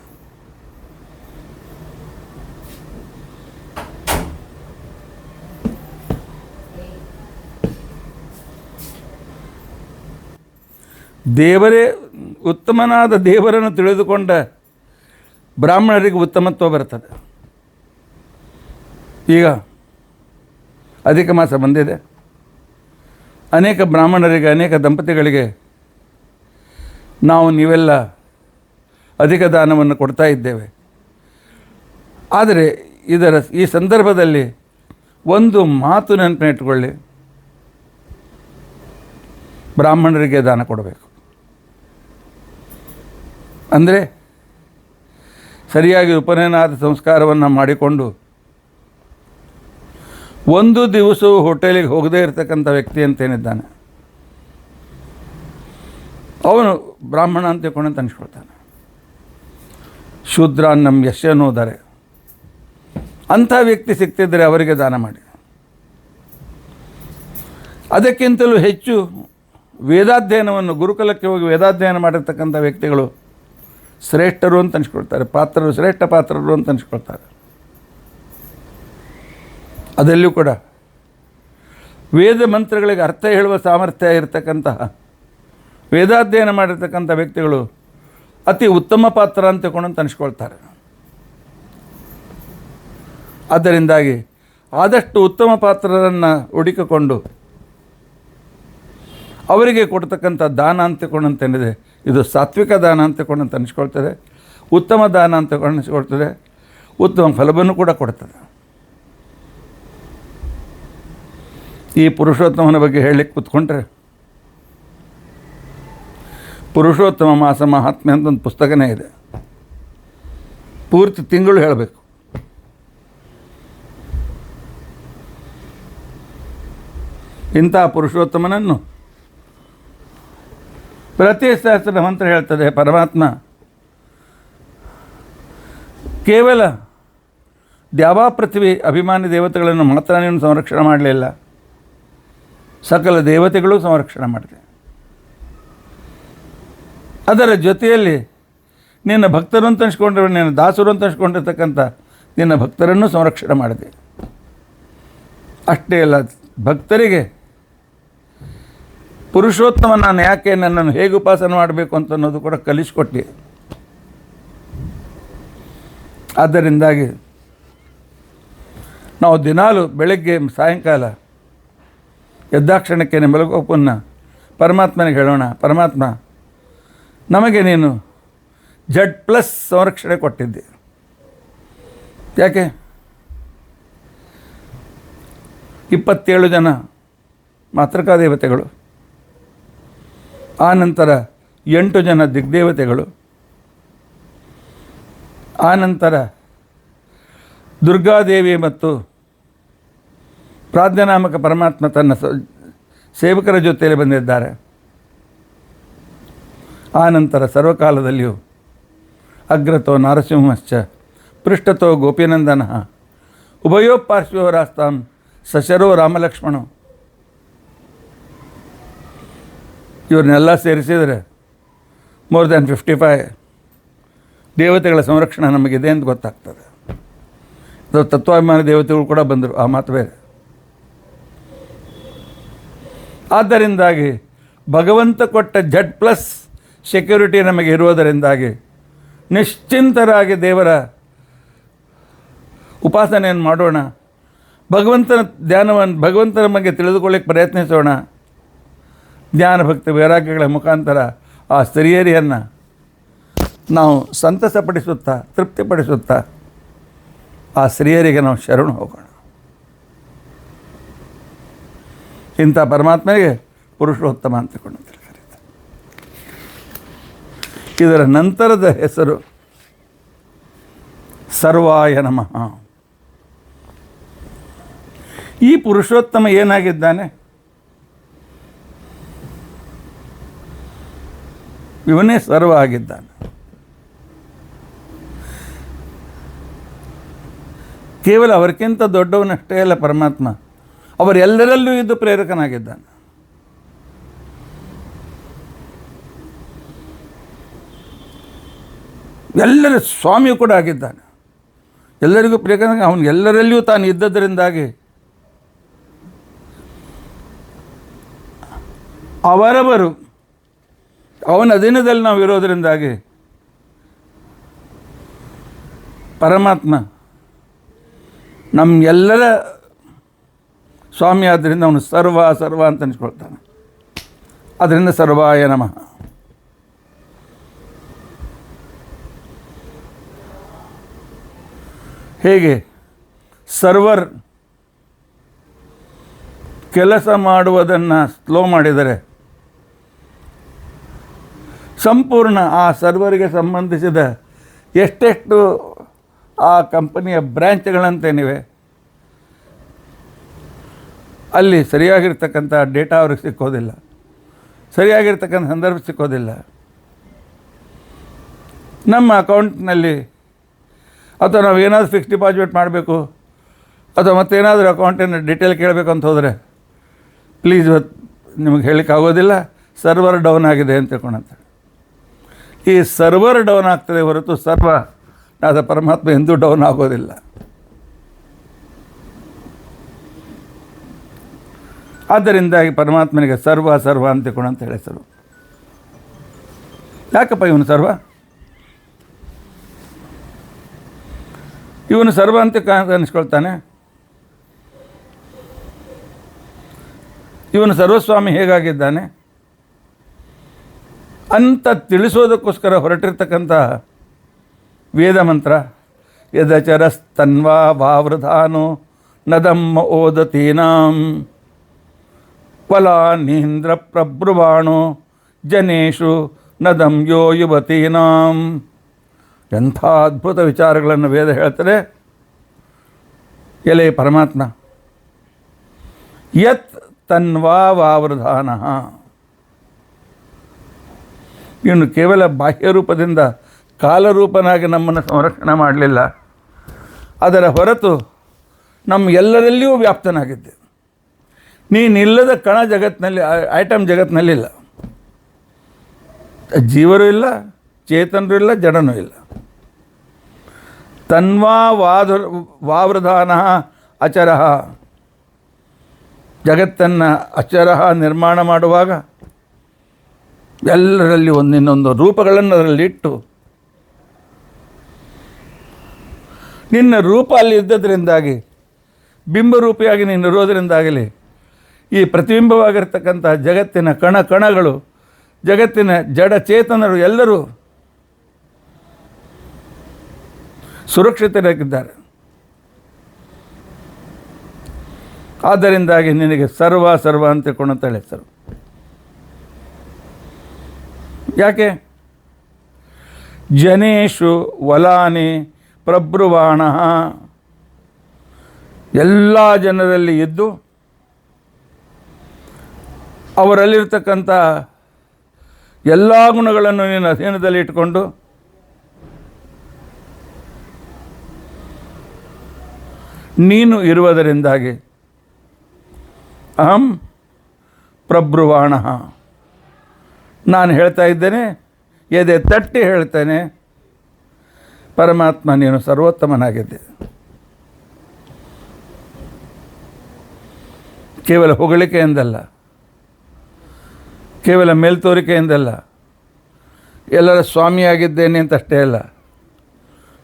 ದೇವರೇ ಉತ್ತಮನಾದ ದೇವರನ್ನು ತಿಳಿದುಕೊಂಡ ಬ್ರಾಹ್ಮಣರಿಗೆ ಉತ್ತಮತ್ವ ಬರ್ತದೆ. ಈಗ ಅಧಿಕ ಮಾಸ ಬಂದಿದೆ, ಅನೇಕ ಬ್ರಾಹ್ಮಣರಿಗೆ, ಅನೇಕ ದಂಪತಿಗಳಿಗೆ ನೀವೆಲ್ಲ ಅಧಿಕ ದಾನವನ್ನು ಕೊಡ್ತಾ ಇದ್ದೇವೆ. ಆದರೆ ಈ ಸಂದರ್ಭದಲ್ಲಿ ಒಂದು ಮಾತು ನೆನಪಿನಿಟ್ಟುಕೊಳ್ಳಿ, ಬ್ರಾಹ್ಮಣರಿಗೆ ದಾನ ಕೊಡಬೇಕು. ಅಂದರೆ ಸರಿಯಾಗಿ ಉಪನಯನಾದ ಸಂಸ್ಕಾರವನ್ನು ಮಾಡಿಕೊಂಡು ಒಂದು ದಿವಸವೂ ಹೋಟೆಲಿಗೆ ಹೋಗದೇ ಇರತಕ್ಕಂಥ ವ್ಯಕ್ತಿ ಅಂತೇನಿದ್ದಾನೆ ಅವನು ಬ್ರಾಹ್ಮಣ ಅಂತ ತಿಳ್ಕೊಂಡು ಅನಿಸ್ಕೊಳ್ತಾನೆ. ಶೂದ್ರಾನ್ನಂ ಯಶ್ಯನೋದರೆ, ಅಂಥ ವ್ಯಕ್ತಿ ಸಿಗ್ತಿದ್ದರೆ ಅವರಿಗೆ ದಾನ ಮಾಡಿ. ಅದಕ್ಕಿಂತಲೂ ಹೆಚ್ಚು ವೇದಾಧ್ಯಯನವನ್ನು, ಗುರುಕುಲಕ್ಕೆ ಹೋಗಿ ವೇದಾಧ್ಯಯನ ಮಾಡಿರ್ತಕ್ಕಂಥ ವ್ಯಕ್ತಿಗಳು ಶ್ರೇಷ್ಠರು ಅಂತ ಅನಿಸ್ಕೊಳ್ತಾರೆ, ಪಾತ್ರರು, ಶ್ರೇಷ್ಠ ಪಾತ್ರರು ಅಂತ ಅನಿಸ್ಕೊಳ್ತಾರೆ. ಅದರಲ್ಲೂ ಕೂಡ ವೇದ ಮಂತ್ರಗಳಿಗೆ ಅರ್ಥ ಹೇಳುವ ಸಾಮರ್ಥ್ಯ ಇರತಕ್ಕಂತಹ ವೇದಾಧ್ಯಯನ ಮಾಡಿರ್ತಕ್ಕಂಥ ವ್ಯಕ್ತಿಗಳು ಅತಿ ಉತ್ತಮ ಪಾತ್ರ ಅಂತ ತಿಳ್ಕೊಂಡು ಅನಿಸ್ಕೊಳ್ತಾರೆ. ಆದ್ದರಿಂದಾಗಿ ಆದಷ್ಟು ಉತ್ತಮ ಪಾತ್ರರನ್ನು ಹುಡುಕಿಕೊಂಡು ಅವರಿಗೆ ಕೊಡ್ತಕ್ಕಂಥ ದಾನ ಅಂತ ತಿಳ್ಕೊಂಡಂತೇನಿದೆ, ಇದು ಸಾತ್ವಿಕ ದಾನ ಅಂತ ತಿಳ್ಕೊಂಡಂತ ಅನಿಸ್ಕೊಳ್ತದೆ, ಉತ್ತಮ ದಾನ ಅಂತ ತಿಳ್ಕೊಂಡು ಅನಿಸ್ಕೊಳ್ತದೆ, ಉತ್ತಮ ಫಲವನ್ನು ಕೂಡ ಕೊಡ್ತದೆ. ಈ ಪುರುಷೋತ್ತಮನ ಬಗ್ಗೆ ಹೇಳಲಿಕ್ಕೆ ಕೂತ್ಕೊಂಡ್ರೆ ಪುರುಷೋತ್ತಮ ಮಾಸ ಮಹಾತ್ಮೆ ಅಂತ ಒಂದು ಪುಸ್ತಕನೇ ಇದೆ, ಪೂರ್ತಿ ತಿಂಗಳು ಹೇಳಬೇಕು. ಇಂಥ ಪುರುಷೋತ್ತಮನನ್ನು ಪ್ರತಿ ಸಹಸ್ರ ಮಂತ್ರ ಹೇಳ್ತದೆ. ಪರಮಾತ್ಮ ಕೇವಲ ದ್ಯಾವಾ ಪೃಥ್ವಿ ಅಭಿಮಾನಿ ದೇವತೆಗಳನ್ನು ಮಾತ್ರ ನೀನು ಸಂರಕ್ಷಣೆ ಮಾಡಲಿಲ್ಲ, ಸಕಲ ದೇವತೆಗಳು ಸಂರಕ್ಷಣೆ ಮಾಡಿದೆ. ಅದರ ಜೊತೆಯಲ್ಲಿ ನಿನ್ನ ಭಕ್ತರು ಅಂತ ಅನ್ಸ್ಕೊಂಡ್ರೆ, ನಿನ್ನ ದಾಸರು ಅಂತ ಅನ್ಸ್ಕೊಂಡಿರ್ತಕ್ಕಂಥ ನಿನ್ನ ಭಕ್ತರನ್ನು ಸಂರಕ್ಷಣೆ ಮಾಡಿದೆ. ಅಷ್ಟೇ ಅಲ್ಲ, ಭಕ್ತರಿಗೆ ಪುರುಷೋತ್ತಮ ನಾನು ಯಾಕೆ, ನನ್ನನ್ನು ಹೇಗೆ ಉಪಾಸನೆ ಮಾಡಬೇಕು ಅಂತ ಅನ್ನೋದು ಕೂಡ ಕಲಿಸ್ಕೊಟ್ಟು. ಆದ್ದರಿಂದಾಗಿ ನಾವು ದಿನಾಲು ಬೆಳಗ್ಗೆ ಸಾಯಂಕಾಲ ಎದ್ದಾಕ್ಷಣಕ್ಕೆ ಮಲಗೋಪನ್ನ ಪರಮಾತ್ಮನಿಗೆ ಹೇಳೋಣ, ಪರಮಾತ್ಮ ನಮಗೆ ನೀನು Z+ ಸಂರಕ್ಷಣೆ ಕೊಟ್ಟಿದ್ದೆ. ಯಾಕೆ 27 ಜನ ಮಾತೃಕಾ ದೇವತೆಗಳು, ಆನಂತರ 8 ಜನ ದಿಗ್ದೇವತೆಗಳು, ಆನಂತರ ದುರ್ಗಾದೇವಿ ಮತ್ತು ಪ್ರಾಜ್ಞನಾಮಕ ಪರಮಾತ್ಮ ತನ್ನ ಸೇವಕರ ಜೊತೆಯಲ್ಲಿ ಬಂದಿದ್ದಾರೆ. ಆನಂತರ ಸರ್ವಕಾಲದಲ್ಲಿಯೂ ಅಗ್ರತೋ ನಾರಸಿಂಹಶ್ಚ ಪೃಷ್ಠತೋ ಗೋಪಿನಂದನ ಉಭಯೋ ಪಾರ್ಶ್ವರಾಸ್ತಾಂ ಸಶರೋ ರಾಮಲಕ್ಷ್ಮಣ. ಇವ್ರನ್ನೆಲ್ಲ ಸೇರಿಸಿದರೆ ಮೋರ್ ದ್ಯಾನ್ 55 ದೇವತೆಗಳ ಸಂರಕ್ಷಣೆ ನಮಗಿದೆ ಅಂತ ಗೊತ್ತಾಗ್ತದೆ. ಅದು ತತ್ವಾಭಿಮಾನಿ ದೇವತೆಗಳು ಕೂಡ ಬಂದರು, ಆ ಮಾತು ಬೇರೆ. ಆದ್ದರಿಂದಾಗಿ ಭಗವಂತ ಕೊಟ್ಟ Z+ ಸೆಕ್ಯೂರಿಟಿ ನಮಗೆ ಇರುವುದರಿಂದಾಗಿ ನಿಶ್ಚಿಂತರಾಗಿ ದೇವರ ಉಪಾಸನೆಯನ್ನು ಮಾಡೋಣ, ಭಗವಂತನ ಧ್ಯಾನವನ್ನು ಭಗವಂತನ ಬಗ್ಗೆ ತಿಳಿದುಕೊಳ್ಳಿಕ್ಕೆ ಪ್ರಯತ್ನಿಸೋಣ. ಜ್ಞಾನ ಭಕ್ತಿ ವೈರಾಗ್ಯಗಳ ಮುಖಾಂತರ ಆ ಸ್ತ್ರೀಯರಿಯನ್ನು ನಾವು ಸಂತಸಪಡಿಸುತ್ತಾ ತೃಪ್ತಿಪಡಿಸುತ್ತಾ ಆ ಸ್ತ್ರೀಯರಿಗೆ ನಾವು ಶರಣು ಹೋಗೋಣ. ಇಂಥ ಪರಮಾತ್ಮನಿಗೆ ಪುರುಷೋತ್ತಮ ಅಂತ ಕರೀತಾರೆ. ಇದರ ನಂತರದ ಹೆಸರು ಸರ್ವಾಯ ನಮಃ. ಈ ಪುರುಷೋತ್ತಮ ಏನಾಗಿದ್ದಾನೆ? ಇವನೇ ಸರ್ವ ಆಗಿದ್ದಾನೆ. ಕೇವಲ ಅವರಿಗಿಂತ ದೊಡ್ಡವನಷ್ಟೇ ಅಲ್ಲ ಪರಮಾತ್ಮ, ಅವರೆಲ್ಲರಲ್ಲೂ ಇದ್ದು ಪ್ರೇರಕನಾಗಿದ್ದಾನೆ. ಎಲ್ಲರ ಸ್ವಾಮಿಯೂ ಕೂಡ ಆಗಿದ್ದಾನೆ, ಎಲ್ಲರಿಗೂ ಪ್ರೇರಕನಾಗಿ ಅವನು ಎಲ್ಲರಲ್ಲಿಯೂ ತಾನು ಇದ್ದದರಿಂದಾಗಿ ಅವರವರು ಅವನ ಅಧೀನದಲ್ಲಿ ನಾವು ಇರೋದರಿಂದಾಗಿ ಪರಮಾತ್ಮ ನಮ್ಮೆಲ್ಲರ ಸ್ವಾಮಿ. ಆದ್ದರಿಂದ ಅವನು ಸರ್ವ ಅಂತ ಅನಿಸ್ಕೊಳ್ತಾನೆ. ಅದರಿಂದ ಸರ್ವಾಯ ನಮಃ. ಹೇಗೆ ಸರ್ವರ್ ಕೆಲಸ ಮಾಡುವುದನ್ನು ಸ್ಲೋ ಮಾಡಿದರೆ ಸಂಪೂರ್ಣ ಆ ಸರ್ವರಿಗೆ ಸಂಬಂಧಿಸಿದ ಎಷ್ಟೆಷ್ಟು ಆ ಕಂಪನಿಯ ಬ್ರ್ಯಾಂಚ್ಗಳಂತೇನಿವೆ ಅಲ್ಲಿ ಸರಿಯಾಗಿರ್ತಕ್ಕಂಥ ಡೇಟಾ ಅವ್ರಿಗೆ ಸಿಕ್ಕೋದಿಲ್ಲ, ಸರಿಯಾಗಿರ್ತಕ್ಕಂಥ ಸಂದರ್ಭ ಸಿಕ್ಕೋದಿಲ್ಲ. ನಮ್ಮ ಅಕೌಂಟ್ನಲ್ಲಿ ಅಥವಾ ನಾವು ಏನಾದರೂ ಫಿಕ್ಸ್ ಡಿಪಾಸಿಟ್ ಮಾಡಬೇಕು ಅಥವಾ ಮತ್ತೇನಾದರೂ ಅಕೌಂಟಿನ ಡೀಟೇಲ್ ಕೇಳಬೇಕು ಅಂತ ಹೋದರೆ ಪ್ಲೀಸ್ ನಿಮಗೆ ಹೇಳಲಿಕ್ಕಾಗೋದಿಲ್ಲ, ಸರ್ವರ್ ಡೌನ್ ಆಗಿದೆ ಅಂತ ತಿಳ್ಕೊಂಡಂತ. ಈ ಸರ್ವರ್ ಡೌನ್ ಆಗ್ತದೆ ಹೊರತು ಸರ್ವ ಆದ ಪರಮಾತ್ಮ ಎಂದೂ ಡೌನ್ ಆಗೋದಿಲ್ಲ. ಆದ್ದರಿಂದಾಗಿ ಪರಮಾತ್ಮನಿಗೆ ಸರ್ವ ಅಂತ ತಿಳ್ಕೊಂಡಂತ ಹೆಸರು. ಯಾಕಪ್ಪ ಇವನು ಸರ್ವ? ಇವನು ಸರ್ವ ಅಂತ ಅನಿಸ್ಕೊಳ್ತಾನೆ. ಇವನು ಸರ್ವಸ್ವಾಮಿ ಹೇಗಾಗಿದ್ದಾನೆ ಅಂತ ತಿಳಿಸೋದಕ್ಕೋಸ್ಕರ ಹೊರಟಿರ್ತಕ್ಕಂಥ ವೇದ ಮಂತ್ರ ಯದಚರಸ್ತನ್ವಾ ವಾವೃಧಾನು ನದಮ್ಮ ಓದತೀನಾಂ ವಲಾನೀಂದ್ರ ಪ್ರಬ್ರುವಾಣೋ ಜನೇಶು ನದಂ ಯೋ ಯುವತೀನಾಂ. ಎಂಥ ಅದ್ಭುತ ವಿಚಾರಗಳನ್ನು ವೇದ ಹೇಳ್ತಾರೆ. ಎಲೆ ಪರಮಾತ್ಮ, ಯತ್ ತನ್ವಾ ವಾವೃಧಾನ, ಇವನು ಕೇವಲ ಬಾಹ್ಯ ರೂಪದಿಂದ ಕಾಲರೂಪನಾಗಿ ನಮ್ಮನ್ನು ಸಂರಕ್ಷಣೆ ಮಾಡಲಿಲ್ಲ, ಅದರ ಹೊರತು ನಮ್ಮ ಎಲ್ಲರಲ್ಲಿಯೂ ವ್ಯಾಪ್ತನಾಗಿದ್ದೆ. ನೀನಿಲ್ಲದ ಕಣ ಜಗತ್ತಿನಲ್ಲಿ, ಐಟಮ್ ಜಗತ್ತಿನಲ್ಲಿಲ್ಲ. ಜೀವರು ಇಲ್ಲ, ಚೇತನರು ಇಲ್ಲ, ಜಡನೂ ಇಲ್ಲ. ತನ್ವಾ ವಾವೃಧಾನ ಅಚರ, ಜಗತ್ತನ್ನು ಅಚರ ನಿರ್ಮಾಣ ಮಾಡುವಾಗ ಎಲ್ಲರಲ್ಲಿ ಒಂದಿನ್ನೊಂದು ರೂಪಗಳನ್ನು ಅದರಲ್ಲಿಟ್ಟು, ನಿನ್ನ ರೂಪ ಅಲ್ಲಿ ಇದ್ದದ್ರಿಂದಾಗಿ, ಬಿಂಬರೂಪಿಯಾಗಿ ನೀನಿರೋದರಿಂದಾಗಲಿ ಈ ಪ್ರತಿಬಿಂಬವಾಗಿರ್ತಕ್ಕಂಥ ಜಗತ್ತಿನ ಕಣ ಕಣಗಳು, ಜಗತ್ತಿನ ಜಡ ಚೇತನರು ಎಲ್ಲರೂ ಸುರಕ್ಷಿತರಾಗಿದ್ದಾರೆ. ಆದ್ದರಿಂದಾಗಿ ನಿನಗೆ ಸರ್ವ ಸರ್ವ ಅಂತ ತಿಳ್ಕೊಂಡಂತೇಳಿ ಹೆಸರು. ಯಾಕೆ? ಜನೇಶು ವಲಾನಿ ಪ್ರಬ್ರುವಾಣ, ಎಲ್ಲ ಜನರಲ್ಲಿ ಇದ್ದು ಅವರಲ್ಲಿರ್ತಕ್ಕಂಥ ಎಲ್ಲ ಗುಣಗಳನ್ನು ನೀನು ಅಧೀನದಲ್ಲಿ ಇಟ್ಕೊಂಡು ನೀನು ಇರುವುದರಿಂದಾಗಿ ಅಹಂ ಪ್ರಬ್ರುವಾಣ, ನಾನು ಹೇಳ್ತಾ ಇದ್ದೇನೆ, ಎದೆ ತಟ್ಟಿ ಹೇಳ್ತೇನೆ, ಪರಮಾತ್ಮ ನೀನು ಸರ್ವೋತ್ತಮನಾಗಿದ್ದೆ. ಕೇವಲ ಹೊಗಳಿಕೆಯಿಂದಲ್ಲ, ಕೇವಲ ಮೇಲ್ತೋರಿಕೆಯಿಂದಲ್ಲ, ಎಲ್ಲರ ಸ್ವಾಮಿಯಾಗಿದ್ದೇನೆ ಅಂತಷ್ಟೇ ಅಲ್ಲ,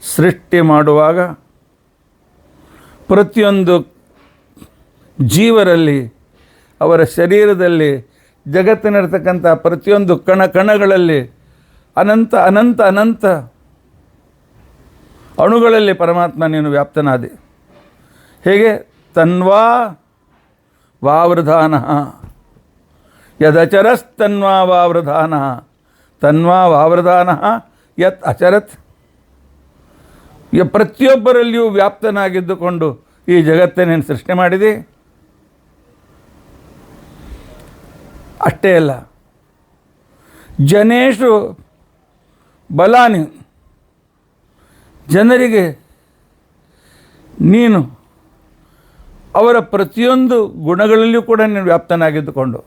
ಸೃಷ್ಟಿ ಮಾಡುವಾಗ ಪ್ರತಿಯೊಂದು ಜೀವರಲ್ಲಿ, ಅವರ ಶರೀರದಲ್ಲಿ, ಜಗತ್ತಿನಿರ್ತಕ್ಕಂಥ ಪ್ರತಿಯೊಂದು ಕಣ ಕಣಗಳಲ್ಲಿ, ಅನಂತ ಅನಂತ ಅನಂತ ಅಣುಗಳಲ್ಲಿ ಪರಮಾತ್ಮ ನೀನು ವ್ಯಾಪ್ತನಾದೆ. ಹೇಗೆ? ತನ್ವಾ ವಾವೃಧಾನ, ಯದಚರಸ್ತನ್ವಾ ವಾವೃಧಾನ, ತನ್ವಾ ವಾವೃಧಾನ ಯತ್ ಅಚರತ್. ಪ್ರತಿಯೊಬ್ಬರಲ್ಲಿಯೂ ವ್ಯಾಪ್ತನಾಗಿದ್ದುಕೊಂಡು ಈ ಜಗತ್ತನ್ನೇನು ಸೃಷ್ಟಿ ಮಾಡಿದೆ. ಅಷ್ಟೇ ಅಲ್ಲ, ಜನೇಶು ಬಲಾನಿ, ಜನರಿಗೆ ನೀನು ಅವರ ಪ್ರತಿಯೊಂದು ಗುಣಗಳಲ್ಲಿಯೂ ಕೂಡ ನೀನು ವ್ಯಾಪ್ತನಾಗಿದ್ದುಕೊಂಡು,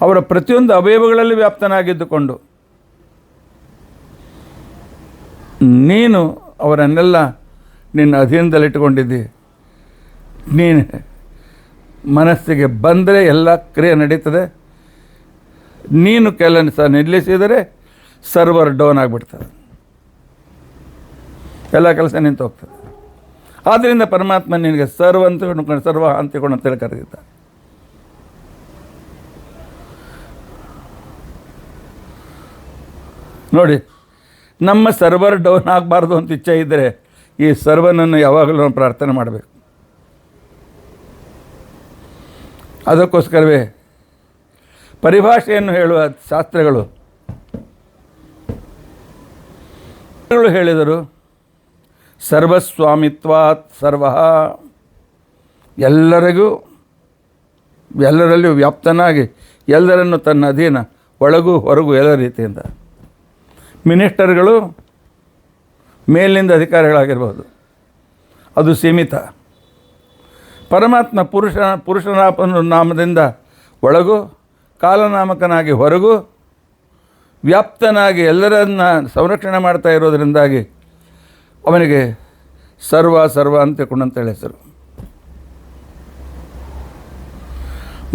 ಅವರ ಪ್ರತಿಯೊಂದು ಅವಯವಗಳಲ್ಲಿ ವ್ಯಾಪ್ತನಾಗಿದ್ದುಕೊಂಡು ನೀನು ಅವರನ್ನೆಲ್ಲ ನಿನ್ನ ಅಧೀನದಲ್ಲಿಟ್ಟುಕೊಂಡಿದ್ದಿ. ನೀನು ಮನಸ್ಸಿಗೆ ಬಂದರೆ ಎಲ್ಲ ಕ್ರಿಯೆ ನಡೀತದೆ. ನೀನು ಕೆಲಸ ನಿಲ್ಲಿಸಿದರೆ ಸರ್ವರ್ ಡೌನ್ ಆಗಿಬಿಡ್ತದೆ, ಎಲ್ಲ ಕೆಲಸ ನಿಂತು ಹೋಗ್ತದೆ. ಆದ್ದರಿಂದ ಪರಮಾತ್ಮ ನಿನಗೆ ಸರ್ವ ಅಂತ ಸರ್ವ ಅಂತಿಕೊಂಡು ಅಂತೇಳಿ ಕರೆದಿದ್ದ. ನೋಡಿ, ನಮ್ಮ ಸರ್ವರ್ ಡೌನ್ ಆಗಬಾರ್ದು ಅಂತ ಇಚ್ಛೆ ಇದ್ದರೆ ಈ ಸರ್ವನನ್ನು ಯಾವಾಗಲೂ ನಾವು ಪ್ರಾರ್ಥನೆ ಮಾಡಬೇಕು. ಅದಕ್ಕೋಸ್ಕರವೇ ಪರಿಭಾಷೆಯನ್ನು ಹೇಳುವ ಶಾಸ್ತ್ರಗಳು ಹೇಳಿದರು, ಸರ್ವಸ್ವಾಮಿತ್ವಾತ್ ಸರ್ವ, ಎಲ್ಲರಲ್ಲಿಯೂ ವ್ಯಾಪ್ತನಾಗಿ ಎಲ್ಲರನ್ನು ತನ್ನ ಅಧೀನ, ಒಳಗೂ ಹೊರಗೂ ಎಲ್ಲ ರೀತಿಯಿಂದ. ಮಿನಿಸ್ಟರ್ಗಳು ಮೇಲಿನಿಂದ ಅಧಿಕಾರಿಗಳಾಗಿರ್ಬೋದು, ಅದು ಸೀಮಿತ. ಪರಮಾತ್ಮ ಪುರುಷನ ನಾಮದಿಂದ ಒಳಗೂ, ಕಾಲನಾಮಕನಾಗಿ ಹೊರಗೂ ವ್ಯಾಪ್ತನಾಗಿ ಎಲ್ಲರನ್ನ ಸಂರಕ್ಷಣೆ ಮಾಡ್ತಾ ಇರೋದರಿಂದಾಗಿ ಅವನಿಗೆ ಸರ್ವ ಸರ್ವ ಅಂತೇಳಿ ಹೆಸರು.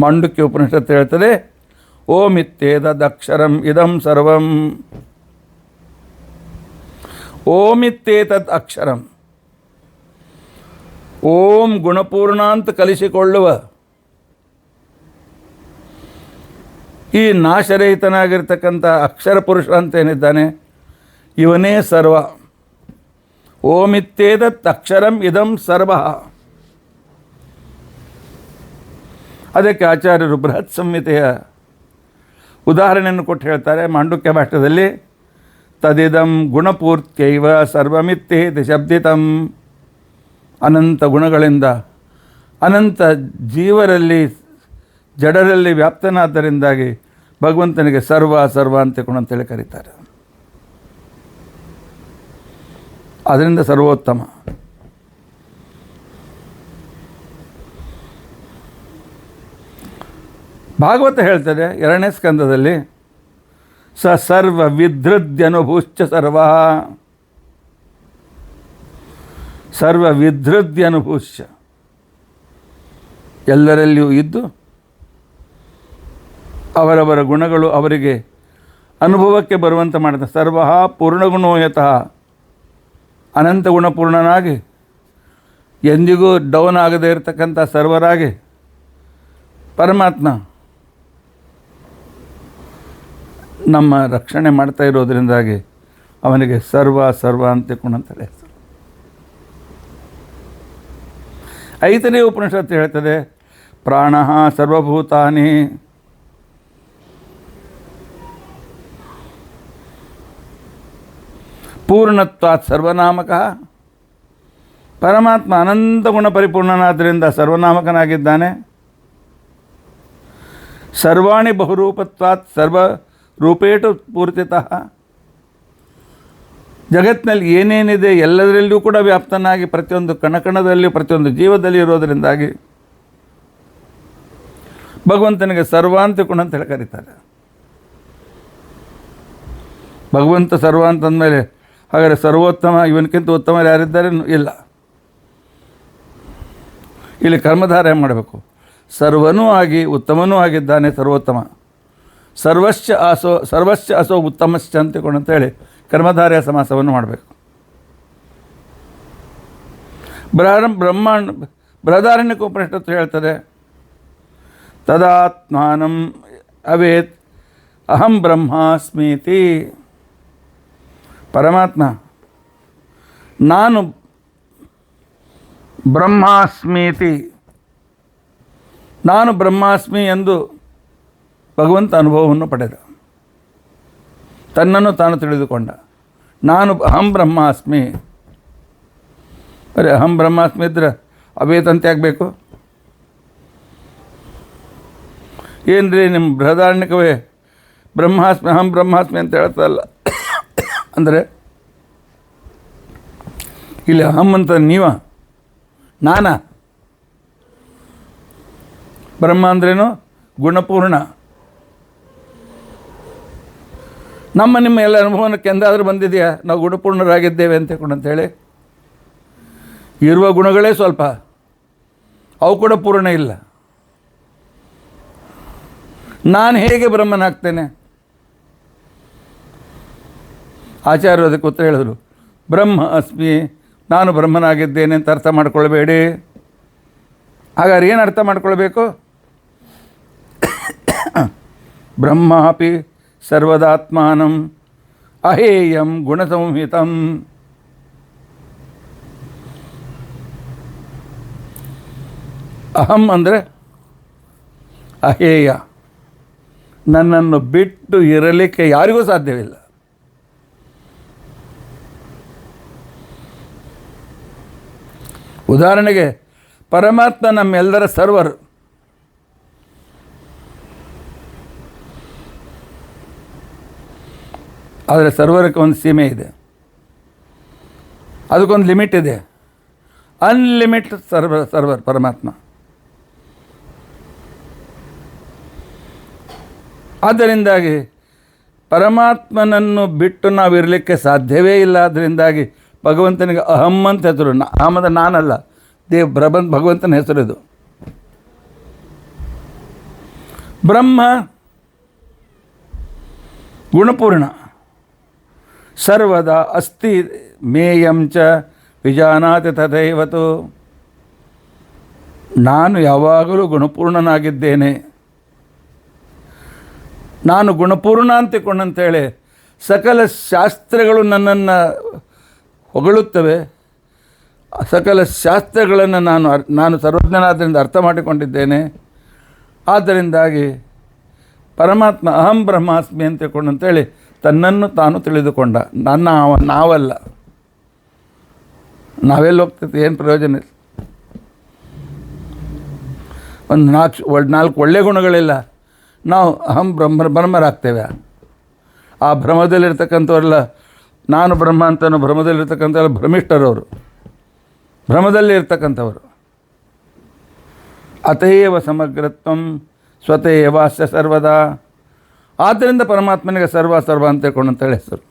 ಮಾಂಡುಕ್ಯ ಉಪನಿಷತ್ತು ಹೇಳ್ತದೆ, ಓಮಿತ್ತೇತದಕ್ಷರಂ ಇದಂ ಸರ್ವಂ, ಓಮಿತ್ತೇತದ್ ಅಕ್ಷರಂ, ಓಂ ಗುಣಪೂರ್ಣ ಅಂತ ಕಲಿಸಿಕೊಳ್ಳುವ ಈ ನಾಶರಹಿತನಾಗಿರ್ತಕ್ಕಂಥ ಅಕ್ಷರ ಪುರುಷ ಅಂತೇನಿದ್ದಾನೆ, ಇವನೇ ಸರ್ವ. ಓಮಿತ್ತೇತತ್ ಅಕ್ಷರಂ ಇದಂ ಸರ್ವ. ಅದಕ್ಕೆ ಆಚಾರ್ಯರು ಬೃಹತ್ ಸಂಹಿತೆಯ ಉದಾಹರಣೆಯನ್ನು ಕೊಟ್ಟು ಹೇಳ್ತಾರೆ ಮಾಂಡುಕ್ಯ ಭಾಷ್ಯದಲ್ಲಿ. ತದಿದಂ ಗುಣಪೂರ್ತ್ಯೈವ ಸರ್ವಮಿತ್ಯೇತಿ ಶಬ್ದಿತಂ. ಅನಂತ ಗುಣಗಳಿಂದ ಅನಂತ ಜೀವರಲ್ಲಿ ಜಡರಲ್ಲಿ ವ್ಯಾಪ್ತನಾದ್ದರಿಂದಾಗಿ ಭಗವಂತನಿಗೆ ಸರ್ವ ಸರ್ವ ಅಂತೇಳಿ ಕರೀತಾರೆ. ಅದರಿಂದ ಸರ್ವೋತ್ತಮ. ಭಾಗವತ ಹೇಳ್ತದೆ 2ನೇ ಸ್ಕಂದದಲ್ಲಿ, ಸ ಸರ್ವ ವಿಧೃದ್ಯನುಭೂಶ್ಚ ಸರ್ವ. ಸರ್ವ ವಿಧೃದ್ಯನುಭೂಶ್ಚ, ಎಲ್ಲರಲ್ಲಿಯೂ ಇದ್ದು ಅವರವರ ಗುಣಗಳು ಅವರಿಗೆ ಅನುಭವಕ್ಕೆ ಬರುವಂತೆ ಮಾಡಿದ. ಸರ್ವ ಪೂರ್ಣಗುಣೋಯತಃ, ಅನಂತ ಗುಣಪೂರ್ಣನಾಗಿ ಎಂದಿಗೂ ಡೌನ್ ಆಗದೇ ಇರತಕ್ಕಂಥ ಸರ್ವರಾಗಿ ಪರಮಾತ್ಮ ನಮ್ಮ ರಕ್ಷಣೆ ಮಾಡ್ತಾ ಇರೋದರಿಂದಾಗಿ ಅವನಿಗೆ ಸರ್ವ ಸರ್ವ ಅಂತೇಳಿ ಹೆಸರು. 5ನೇ ಉಪನಿಷತ್ತು ಹೇಳ್ತದೆ, ಪ್ರಾಣ ಸರ್ವಭೂತಾನಿ ಪೂರ್ಣತ್ವಾತ್ ಸರ್ವನಾಮಕ. ಪರಮಾತ್ಮ ಅನಂತ ಗುಣ ಪರಿಪೂರ್ಣನಾದ್ದರಿಂದ ಸರ್ವನಾಮಕನಾಗಿದ್ದಾನೆ. ಸರ್ವಾಣಿ ಬಹುರೂಪತ್ವಾತ್ ಸರ್ವರೂಪೇಟು ಪೂರ್ತಿತಃ. ಜಗತ್ತಿನಲ್ಲಿ ಏನೇನಿದೆ ಎಲ್ಲದರಲ್ಲಿಯೂ ಕೂಡ ವ್ಯಾಪ್ತನಾಗಿ ಪ್ರತಿಯೊಂದು ಕಣಕಣದಲ್ಲಿಯೂ ಪ್ರತಿಯೊಂದು ಜೀವದಲ್ಲಿ ಇರೋದರಿಂದಾಗಿ ಭಗವಂತನಿಗೆ ಸರ್ವ ಅಂತೇಳಿ ಕರೀತಾರೆ. ಭಗವಂತ ಸರ್ವ ಅಂತಂದಮೇಲೆ ಹಾಗಾದರೆ ಸರ್ವೋತ್ತಮ ಇವನಕ್ಕಿಂತ ಉತ್ತಮ ಯಾರಿದ್ದಾರೆ? ಇಲ್ಲ. ಇಲ್ಲಿ ಕರ್ಮಧಾರಯ ಮಾಡಬೇಕು. ಸರ್ವನೂ ಆಗಿ ಉತ್ತಮನೂ ಆಗಿದ್ದಾನೆ ಸರ್ವೋತ್ತಮ. ಸರ್ವಶ್ಚ ಅಸೋ ಉತ್ತಮಶ್ಚ ಅಂತೇಳಿ ಕರ್ಮಧಾರಯ ಸಮಾಸವನ್ನು ಮಾಡಬೇಕು. ಬೃಹದಾರಣ್ಯಕ ಉಪನಿಷತ್ತು ಹೇಳ್ತದೆ, ತದಾತ್ಮಾನಂ ಅವೇತ್ ಅಹಂ ಬ್ರಹ್ಮಾಸ್ಮೀತಿ. ಪರಮಾತ್ಮ ನಾನು ಬ್ರಹ್ಮಾಸ್ಮೀತಿ, ನಾನು ಬ್ರಹ್ಮಾಸ್ಮಿ ಎಂದು ಭಗವಂತ ಅನುಭವವನ್ನು ಪಡೆದ. ತನ್ನನ್ನು ತಾನು ತಿಳಿದುಕೊಂಡ. ನಾನು ಅಹಂ ಬ್ರಹ್ಮಾಸ್ಮಿ. ಅರೆ ಅಹಂ ಬ್ರಹ್ಮಾಸ್ಮಿ ಇದ್ರೆ ಅವೇತಂತೆ ಆಗಬೇಕು ಏನ್ರಿ? ನಿಮ್ಮ ಬೃಹದಾರಣ್ಯಕವೇ ಬ್ರಹ್ಮಾಸ್ಮಿ ಅಹಂ ಬ್ರಹ್ಮಾಸ್ಮಿ ಅಂತ ಹೇಳ್ತಲ್ಲ ಅಂದರೆ ಇಲ್ಲಿ ಅಹಂ ಅಂತ ನೀವ ನಾನಾ? ಬ್ರಹ್ಮ ಅಂದ್ರೇನು? ಗುಣಪೂರ್ಣ. ನಿಮ್ಮ ಎಲ್ಲ ಅನುಭವಕ್ಕೆ ಎಂದಾದರೂ ಬಂದಿದೆಯಾ ನಾವು ಗುಣಪೂರ್ಣರಾಗಿದ್ದೇವೆ ಅಂತೇಳಿ? ಇರುವ ಗುಣಗಳೇ ಸ್ವಲ್ಪ, ಅವು ಕೂಡ ಪೂರ್ಣ ಇಲ್ಲ. ನಾನು ಹೇಗೆ ಬ್ರಹ್ಮನಾಗ್ತೇನೆ? ಆಚಾರ್ಯರು ಅದಕ್ಕೆ ಉತ್ತರ ಹೇಳಿದರು, ಬ್ರಹ್ಮ ಅಸ್ಮಿ, ನಾನು ಬ್ರಹ್ಮನಾಗಿದ್ದೇನೆ ಅಂತ ಅರ್ಥ ಮಾಡ್ಕೊಳ್ಬೇಡಿ. ಹಾಗಾದ್ರೆ ಏನು ಅರ್ಥ ಮಾಡ್ಕೊಳ್ಬೇಕು? ಬ್ರಹ್ಮಾಪಿ ಸರ್ವದಾತ್ಮಾನಂ ಅಹೇಯಂ ಗುಣಸಂಹಿತಂ. ಅಹಂ ಅಂದರೆ ಅಹೇಯ, ನನ್ನನ್ನು ಬಿಟ್ಟು ಇರಲಿಕ್ಕೆ ಯಾರಿಗೂ ಸಾಧ್ಯವಿಲ್ಲ. ಉದಾಹರಣೆಗೆ ಪರಮಾತ್ಮ ನಮ್ಮೆಲ್ಲರ ಸರ್ವರು. ಆದರೆ ಸರ್ವರಕ್ಕೆ ಒಂದು ಸೀಮೆ ಇದೆ, ಅದಕ್ಕೊಂದು ಲಿಮಿಟ್ ಇದೆ. ಅನ್ಲಿಮಿಟ್ ಸರ್ವರ್ ಪರಮಾತ್ಮ. ಆದ್ದರಿಂದಾಗಿ ಪರಮಾತ್ಮನನ್ನು ಬಿಟ್ಟು ನಾವಿರಲಿಕ್ಕೆ ಸಾಧ್ಯವೇ ಇಲ್ಲ. ಅದರಿಂದಾಗಿ ಭಗವಂತನಿಗೆ ಅಹಂ ಅಂತ ಹೆಸರು. ಅಹಂ ಅಂದರೆ ನಾನಲ್ಲ, ಭಗವಂತನ ಹೆಸರು ಇದು. ಬ್ರಹ್ಮ ಗುಣಪೂರ್ಣ, ಸರ್ವದಾ ಅಸ್ತಿ ಮೇಯಂ ಚ ವಿಜಾನಾತಿ ತಥೈವತು. ನಾನು ಯಾವಾಗಲೂ ಗುಣಪೂರ್ಣನಾಗಿದ್ದೇನೆ. ನಾನು ಗುಣಪೂರ್ಣ ಅಂತಿಕೊಂಡಂತೇಳಿ ಸಕಲ ಶಾಸ್ತ್ರಗಳು ನನ್ನನ್ನು ಹೊಗಳುತ್ತವೆ. ಸಕಲ ಶಾಸ್ತ್ರಗಳನ್ನು ನಾನು ಸರ್ವಜ್ಞನಾದ್ದರಿಂದ ಅರ್ಥ ಮಾಡಿಕೊಂಡಿದ್ದೇನೆ. ಆದ್ದರಿಂದಾಗಿ ಪರಮಾತ್ಮ ಅಹಂ ಬ್ರಹ್ಮಾಸ್ಮಿ ಅಂತ ತಿಳ್ಕೊಂಡಂತೇಳಿ ತನ್ನನ್ನು ತಾನು ತಿಳಿದುಕೊಂಡ. ನಾವಲ್ಲ. ನಾವೆಲ್ಲಿ ಹೋಗ್ತೈತೆ, ಏನು ಪ್ರಯೋಜನ ಇಲ್ಲ. ಒಂದು 4 ಒಳ್ಳೆಯ ಗುಣಗಳಿಲ್ಲ, ನಾವು ಅಹಂ ಬ್ರಹ್ಮರಾಗ್ತೇವೆ. ಆ ಭ್ರಮದಲ್ಲಿರ್ತಕ್ಕಂಥವರೆಲ್ಲ ನಾನು ಬ್ರಹ್ಮ ಅಂತನೋ ಭ್ರಮದಲ್ಲಿರ್ತಕ್ಕಂಥವ್ರು ಭ್ರಮಿಷ್ಠರವರು, ಭ್ರಮದಲ್ಲಿ ಇರ್ತಕ್ಕಂಥವರು. ಅತಯೇವ ಸಮಗ್ರತ್ವಂ ಸ್ವತೇವಾಸ್ಯ ಸರ್ವದಾ. ಆದ್ದರಿಂದ ಪರಮಾತ್ಮನಿಗೆ ಸರ್ವ ಅಂತ ತಿಳ್ಕೊಂಡಂತೇಳಿ ಹೆಸರು.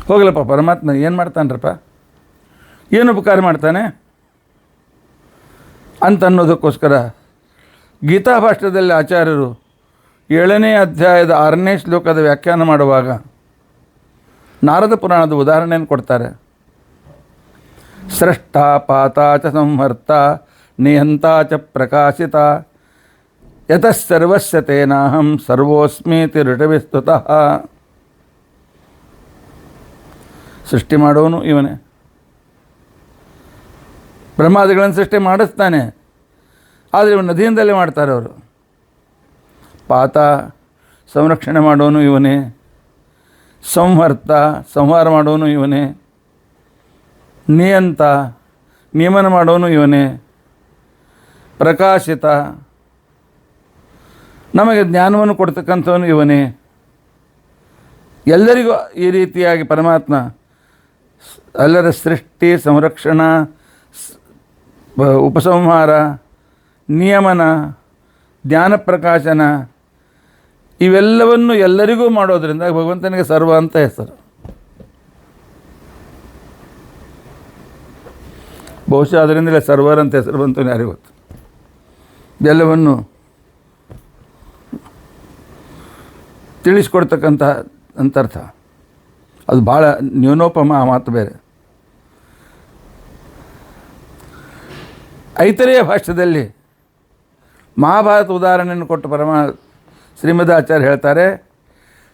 ಹೋಗಲಪ್ಪ, ಪರಮಾತ್ಮ ಏನು ಮಾಡ್ತಾನ್ರಪ್ಪ, ಏನು ಉಪಕಾರ ಮಾಡ್ತಾನೆ ಅಂತ ಅನ್ನೋದಕ್ಕೋಸ್ಕರ ಗೀತಾಭಾಷ್ಯದಲ್ಲಿ ಆಚಾರ್ಯರು 7ನೇ ಅಧ್ಯಾಯದ 6ನೇ ಶ್ಲೋಕದ ವ್ಯಾಖ್ಯಾನ ಮಾಡುವಾಗ ನಾರದ ಪುರಾಣದ ಉದಾಹರಣೆಯನ್ನು ಕೊಡ್ತಾರೆ. ಸೃಷ್ಟ ಪಾತಾ ಚ ಸಂಹರ್ತ ನಿಯಂತ ಚ ಪ್ರಕಾಶಿತ ಯತಃ ಸರ್ವಸ್ಯ ತೇನಾಹಂ ಸರ್ವೋಸ್ಮೀತಿ ಋಟವಿಸ್ತುತಃ. ಸೃಷ್ಟಿ ಮಾಡೋನು ಇವನೇ, ಬ್ರಹ್ಮಾದಿಗಳನ್ನು ಸೃಷ್ಟಿ ಮಾಡಿಸ್ತಾನೆ. ಆದರೆ ಇವನು ನದಿಯಿಂದಲೇ ಮಾಡ್ತಾರೆ ಅವರು. ಪಾತ ಸಂರಕ್ಷಣೆ ಮಾಡೋನು ಇವನೇ, ಸಂಹರ್ತ ಸಂಹಾರ ಮಾಡೋನು ಇವನೇ, ನಿಯಂತ ನಿಯಮನ ಮಾಡೋನು ಇವನೇ, ಪ್ರಕಾಶಿತ ನಮಗೆ ಜ್ಞಾನವನ್ನು ಕೊಡ್ತಕ್ಕಂಥವನು ಇವನೇ. ಎಲ್ಲರಿಗೂ ಈ ರೀತಿಯಾಗಿ ಪರಮಾತ್ಮ ಎಲ್ಲರ ಸೃಷ್ಟಿ, ಸಂರಕ್ಷಣಾ, ಉಪಸಂಹಾರ, ನಿಯಮನ, ಜ್ಞಾನ ಪ್ರಕಾಶನ ಇವೆಲ್ಲವನ್ನು ಎಲ್ಲರಿಗೂ ಮಾಡೋದರಿಂದ ಭಗವಂತನಿಗೆ ಸರ್ವ ಅಂತ ಹೆಸರು. ಬಹುಶಃ ಅದರಿಂದಲೇ ಸರ್ವರ್ ಅಂತ ಹೆಸರು ಬಂತು, ಯಾರಿಗೂ ಗೊತ್ತು. ಎಲ್ಲವನ್ನು ತಿಳಿಸ್ಕೊಡ್ತಕ್ಕಂಥ ಅಂತರ್ಥ. ಅದು ಭಾಳ ನ್ಯೂನೋಪಮ, ಆ ಮಾತು ಬೇರೆ. ಐತರೇಯ ಭಾಷ್ಯದಲ್ಲಿ ಮಹಾಭಾರತ ಉದಾಹರಣೆಯನ್ನು ಕೊಟ್ಟು ಶ್ರೀಮದಾಚಾರ್ಯ ಹೇಳ್ತಾರೆ,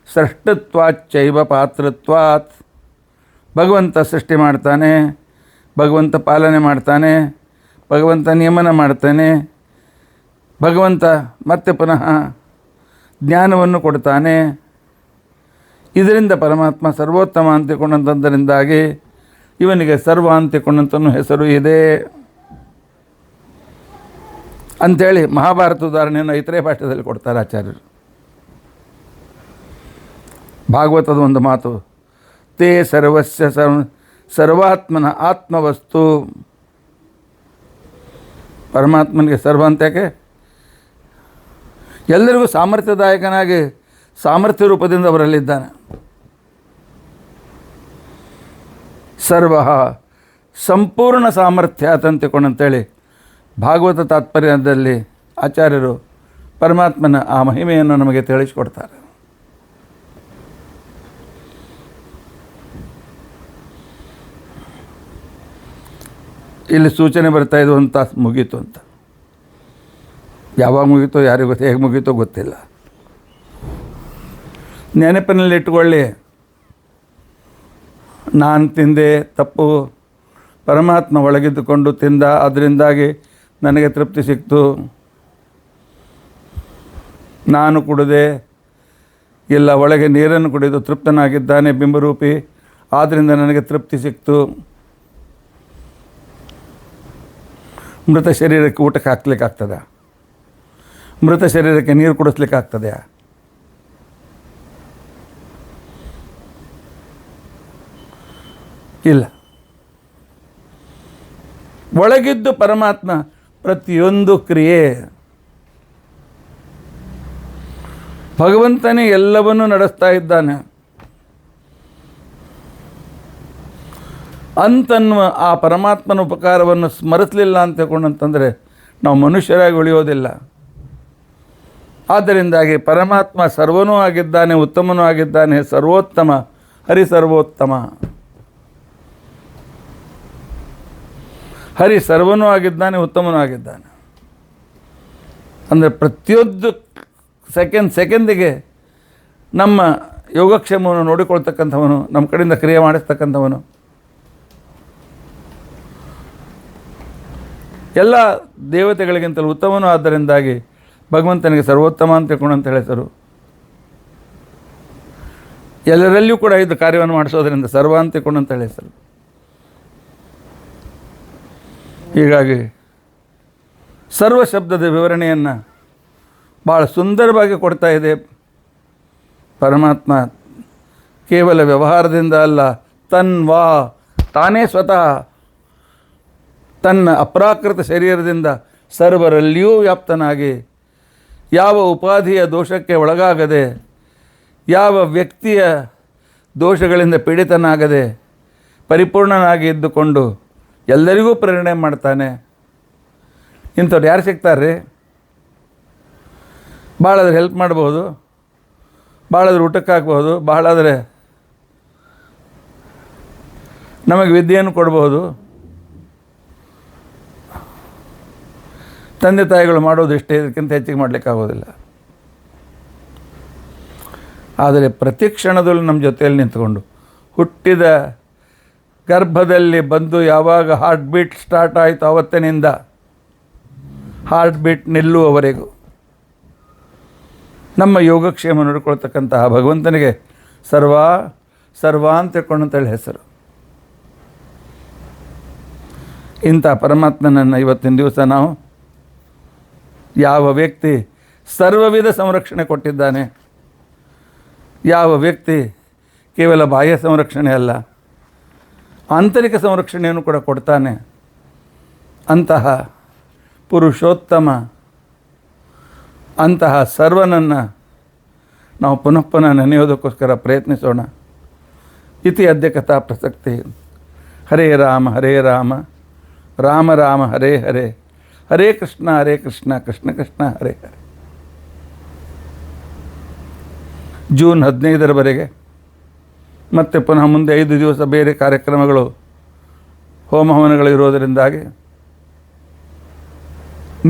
ಸೃಷ್ಟತ್ವಾಚ್ಚೈವ ಪಾತೃತ್ವಾತ್. ಭಗವಂತ ಸೃಷ್ಟಿ ಮಾಡ್ತಾನೆ, ಭಗವಂತ ಪಾಲನೆ ಮಾಡ್ತಾನೆ, ಭಗವಂತ ನಿಯಮನ ಮಾಡ್ತಾನೆ, ಭಗವಂತ ಮತ್ತೆ ಪುನಃ ಜ್ಞಾನವನ್ನು ಕೊಡ್ತಾನೆ. ಇದರಿಂದ ಪರಮಾತ್ಮ ಸರ್ವೋತ್ತಮ ಅಂತಿಕೊಂಡಂಥದ್ದರಿಂದಾಗಿ ಇವನಿಗೆ ಸರ್ವ ಅಂತಿಕೊಂಡಂತನೂ ಹೆಸರು ಇದೆ ಅಂಥೇಳಿ ಮಹಾಭಾರತ ಉದಾಹರಣೆಯನ್ನು ಐತರೇಯ ಭಾಷೆಯಲ್ಲಿ ಕೊಡ್ತಾರೆ ಆಚಾರ್ಯರು. ಭಾಗವತದ ಒಂದು ಮಾತು, ತೇ ಸರ್ವಸ್ಯ ಸರ್ವಾತ್ಮನ ಆತ್ಮವಸ್ತು. ಪರಮಾತ್ಮನಿಗೆ ಸರ್ವ ಅಂತೇಕೆ? ಎಲ್ಲರಿಗೂ ಸಾಮರ್ಥ್ಯದಾಯಕನಾಗಿ ಸಾಮರ್ಥ್ಯ ರೂಪದಿಂದ ಅವರಲ್ಲಿದ್ದಾನೆ. ಸರ್ವ ಸಂಪೂರ್ಣ ಸಾಮರ್ಥ್ಯ ತಂತಿಕೊಂಡಂತೇಳಿ ಭಾಗವತ ತಾತ್ಪರ್ಯದಲ್ಲಿ ಆಚಾರ್ಯರು ಪರಮಾತ್ಮನ ಆ ಮಹಿಮೆಯನ್ನು ನಮಗೆ ತಿಳಿಸಿಕೊಡ್ತಾರೆ. ಇಲ್ಲಿ ಸೂಚನೆ ಬರ್ತಾಯಿದ್ದು ಒಂದು ತಾಸು ಮುಗೀತು ಅಂತ. ಯಾವಾಗ ಮುಗೀತೋ ಯಾರಿಗೂ ಗೊತ್ತು, ಹೇಗೆ ಮುಗೀತೋ ಗೊತ್ತಿಲ್ಲ. ನೆನಪಿನಲ್ಲಿ ಇಟ್ಕೊಳ್ಳಿ, ನಾನು ತಿಂದೆ ತಪ್ಪು, ಪರಮಾತ್ಮ ಒಳಗಿದ್ದುಕೊಂಡು ತಿಂದ, ಅದರಿಂದಾಗಿ ನನಗೆ ತೃಪ್ತಿ ಸಿಕ್ತು. ನಾನು ಕುಡಿದೆ, ಇಲ್ಲ ಒಳಗೆ ನೀರನ್ನು ಕುಡಿದು ತೃಪ್ತನಾಗಿದ್ದಾನೆ ಬಿಂಬರೂಪಿ, ಆದ್ದರಿಂದ ನನಗೆ ತೃಪ್ತಿ ಸಿಕ್ತು. ಮೃತ ಶರೀರಕ್ಕೆ ಊಟಕ್ಕೆ ಹಾಕ್ಲಿಕ್ಕಾಗ್ತದೆ? ಮೃತ ಶರೀರಕ್ಕೆ ನೀರು ಕುಡಿಸ್ಲಿಕ್ಕಾಗ್ತದೆಯಾ? ಇಲ್ಲ. ಒಳಗಿದ್ದು ಪರಮಾತ್ಮ ಪ್ರತಿಯೊಂದು ಕ್ರಿಯೆ ಭಗವಂತನೇ ಎಲ್ಲವನ್ನೂ ನಡೆಸ್ತಾ ಇದ್ದಾನೆ ಅಂತನ್ನುವ ಆ ಪರಮಾತ್ಮನ ಉಪಕಾರವನ್ನು ಸ್ಮರಿಸಲಿಲ್ಲ ಅಂತ ತಿಳ್ಕೊಂಡಂತಂದರೆ ನಾವು ಮನುಷ್ಯರಾಗಿ ಉಳಿಯೋದಿಲ್ಲ. ಆದ್ದರಿಂದಾಗಿ ಪರಮಾತ್ಮ ಸರ್ವನೂ ಆಗಿದ್ದಾನೆ, ಉತ್ತಮನೂ ಆಗಿದ್ದಾನೆ, ಸರ್ವೋತ್ತಮ, ಹರಿಸರ್ವೋತ್ತಮ. ಹರಿ ಸರ್ವನೂ ಆಗಿದ್ದಾನೆ, ಉತ್ತಮನೂ ಆಗಿದ್ದಾನೆ. ಅಂದರೆ ಪ್ರತಿಯೊಂದು ಸೆಕೆಂದಿಗೆ ನಮ್ಮ ಯೋಗಕ್ಷೇಮವನ್ನು ನೋಡಿಕೊಳ್ತಕ್ಕಂಥವನು, ನಮ್ಮ ಕಡೆಯಿಂದ ಕ್ರಿಯೆ ಮಾಡಿಸ್ತಕ್ಕಂಥವನು. ಎಲ್ಲ ದೇವತೆಗಳಿಗಿಂತಲೂ ಉತ್ತಮನೂ ಆದ್ದರಿಂದಾಗಿ ಭಗವಂತನಿಗೆ ಸರ್ವೋತ್ತಮ ಅಂತ ತಿಳ್ಕೊಂಡಂತ ಹೆಸರು. ಎಲ್ಲರಲ್ಲಿಯೂ ಕೂಡ ಇದು ಕಾರ್ಯವನ್ನು ಮಾಡಿಸೋದರಿಂದ ಸರ್ವ ಅಂತ ತಿಳ್ಕೊಂಡಂತ ಹೆಸರು. ಹೀಗಾಗಿ ಸರ್ವ ಶಬ್ದದ ವಿವರಣೆಯನ್ನು ಭಾಳ ಸುಂದರವಾಗಿ ಕೊಡ್ತಾ ಇದೆ ಪರಮಾತ್ಮ. ಕೇವಲ ವ್ಯವಹಾರದಿಂದ ಅಲ್ಲ, ತನ್ವಾ ತಾನೇ ಸ್ವತಃ ತನ್ನ ಅಪ್ರಾಕೃತ ಶರೀರದಿಂದ ಸರ್ವರಲ್ಲಿಯೂ ವ್ಯಾಪ್ತನಾಗಿ, ಯಾವ ಉಪಾಧಿಯ ದೋಷಕ್ಕೆ ಒಳಗಾಗದೆ, ಯಾವ ವ್ಯಕ್ತಿಯ ದೋಷಗಳಿಂದ ಪೀಡಿತನಾಗದೆ ಪರಿಪೂರ್ಣನಾಗಿ ಇದ್ದುಕೊಂಡು ಎಲ್ಲರಿಗೂ ಪ್ರೇರಣೆ ಮಾಡ್ತಾನೆ. ಇಂಥವ್ರು ಯಾರು ಸಿಗ್ತಾರೆ? ಭಾಳಾದ್ರೆ ಹೆಲ್ಪ್ ಮಾಡ್ಬೋದು, ಭಾಳಾದ್ರೆ ಊಟಕ್ಕೆ ಹಾಕ್ಬೋದು, ಭಾಳಾದರೆ ನಮಗೆ ವಿದ್ಯೆಯನ್ನು ಕೊಡ್ಬೋದು. ತಂದೆ ತಾಯಿಗಳು ಮಾಡೋದು ಇಷ್ಟೇ, ಇದಕ್ಕಿಂತ ಹೆಚ್ಚಿಗೆ ಮಾಡಲಿಕ್ಕಾಗೋದಿಲ್ಲ. ಆದರೆ ಪ್ರತಿ ಕ್ಷಣದಲ್ಲೂ ನಮ್ಮ ಜೊತೆಯಲ್ಲಿ ನಿಂತ್ಕೊಂಡು, ಹುಟ್ಟಿದ ಗರ್ಭದಲ್ಲಿ ಬಂದು ಯಾವಾಗ ಹಾರ್ಟ್ ಬೀಟ್ ಸ್ಟಾರ್ಟ್ ಆಯಿತು ಆವತ್ತಿನಿಂದ ಹಾರ್ಟ್ ಬೀಟ್ ನಿಲ್ಲುವವರೆಗೂ ನಮ್ಮ ಯೋಗಕ್ಷೇಮ ನೋಡಿಕೊಳ್ತಕ್ಕಂತಹ ಭಗವಂತನಿಗೆ ಸರ್ವ ಅಂತ ತಿಳ್ಕೊಂಡಂತೇಳಿ ಹೆಸರು. ಇಂಥ ಪರಮಾತ್ಮನನ್ನು ಇವತ್ತಿನ ದಿವಸ ನಾವು, ಯಾವ ವ್ಯಕ್ತಿ ಸರ್ವವಿಧ ಸಂರಕ್ಷಣೆ ಕೊಟ್ಟಿದ್ದಾನೆ, ಯಾವ ವ್ಯಕ್ತಿ ಕೇವಲ ಬಾಹ್ಯ ಸಂರಕ್ಷಣೆ ಅಲ್ಲ ಆಂತರಿಕ ಸಂರಕ್ಷಣೆಯನ್ನು ಕೂಡ ಕೊಡ್ತಾನೆ, ಅಂತಹ ಪುರುಷೋತ್ತಮ, ಅಂತಹ ಸರ್ವನನ್ನು ನಾವು ಪುನಃ ನೆನೆಯೋದಕ್ಕೋಸ್ಕರ ಪ್ರಯತ್ನಿಸೋಣ. ಇತಿ ಅದ್ಯ ಕಥಾ ಪ್ರಸಕ್ತಿ. ಹರೇ ರಾಮ ರಾಮ ರಾಮ ಹರೇ ಹರೇ, ಹರೇ ಕೃಷ್ಣ ಕೃಷ್ಣ ಕೃಷ್ಣ ಹರೇ ಹರೇ. ಜೂನ್ 15ರವರೆಗೆ ಮತ್ತು ಪುನಃ ಮುಂದೆ 5 ದಿವಸ ಬೇರೆ ಕಾರ್ಯಕ್ರಮಗಳು, ಹೋಮ ಹವನಗಳು ಇರೋದರಿಂದಾಗಿ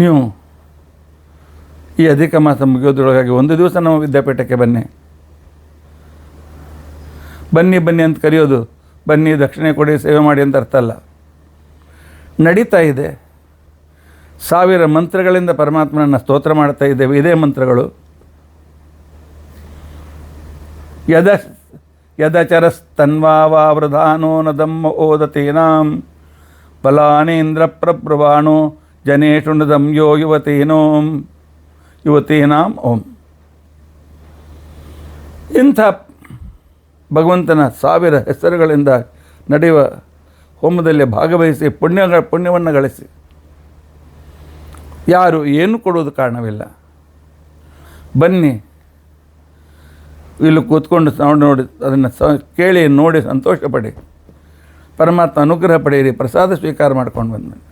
ನೀವು ಈ ಅಧಿಕ ಮಾಸ ಮುಗಿಯೋದ್ರೊಳಗಾಗಿ 1 ದಿವಸ ನಮ್ಮ ವಿದ್ಯಾಪೀಠಕ್ಕೆ ಬನ್ನಿ ಅಂತ ಕರೆಯೋದು, ಬನ್ನಿ ದಕ್ಷಿಣೆ ಕೊಡಿ ಸೇವೆ ಮಾಡಿ ಅಂತ ಅರ್ಥ ಅಲ್ಲ. ನಡೀತಾ ಇದೆ. 1000 ಮಂತ್ರಗಳಿಂದ ಪರಮಾತ್ಮನನ್ನು ಸ್ತೋತ್ರ ಮಾಡ್ತಾ ಇದ್ದೇವೆ. ಇದೇ ಮಂತ್ರಗಳು. ಯದಚರಸ್ತನ್ವಾವೃಧಾನೋ ನದಮ್ಮ ಓದತೀನಾಂ ಬಲಾನೇಂದ್ರ ಪ್ರಬ್ರುವಾಣೋ ಜನೇಶು ನದಂ ಯೋ ಯುವತೀನಾಂ ಓಂ. ಇಂಥ ಭಗವಂತನ 1000 ಹೆಸರುಗಳಿಂದ ನಡೆಯುವ ಹೋಮದಲ್ಲಿ ಭಾಗವಹಿಸಿ ಪುಣ್ಯವನ್ನು ಗಳಿಸಿ. ಯಾರು ಏನು ಕೊಡುವುದು ಕಾರಣವಿಲ್ಲ. ಬನ್ನಿ, ಇಲ್ಲಿ ಕೂತ್ಕೊಂಡು ನೋಡಿ ಅದನ್ನು ಕೇಳಿ ನೋಡಿ ಸಂತೋಷಪಡಿ, ಪರಮಾತ್ಮ ಅನುಗ್ರಹ ಪಡೆಯಿರಿ, ಪ್ರಸಾದ ಸ್ವೀಕಾರ ಮಾಡ್ಕೊಂಡು ಬಂದ್ಮೇಲೆ.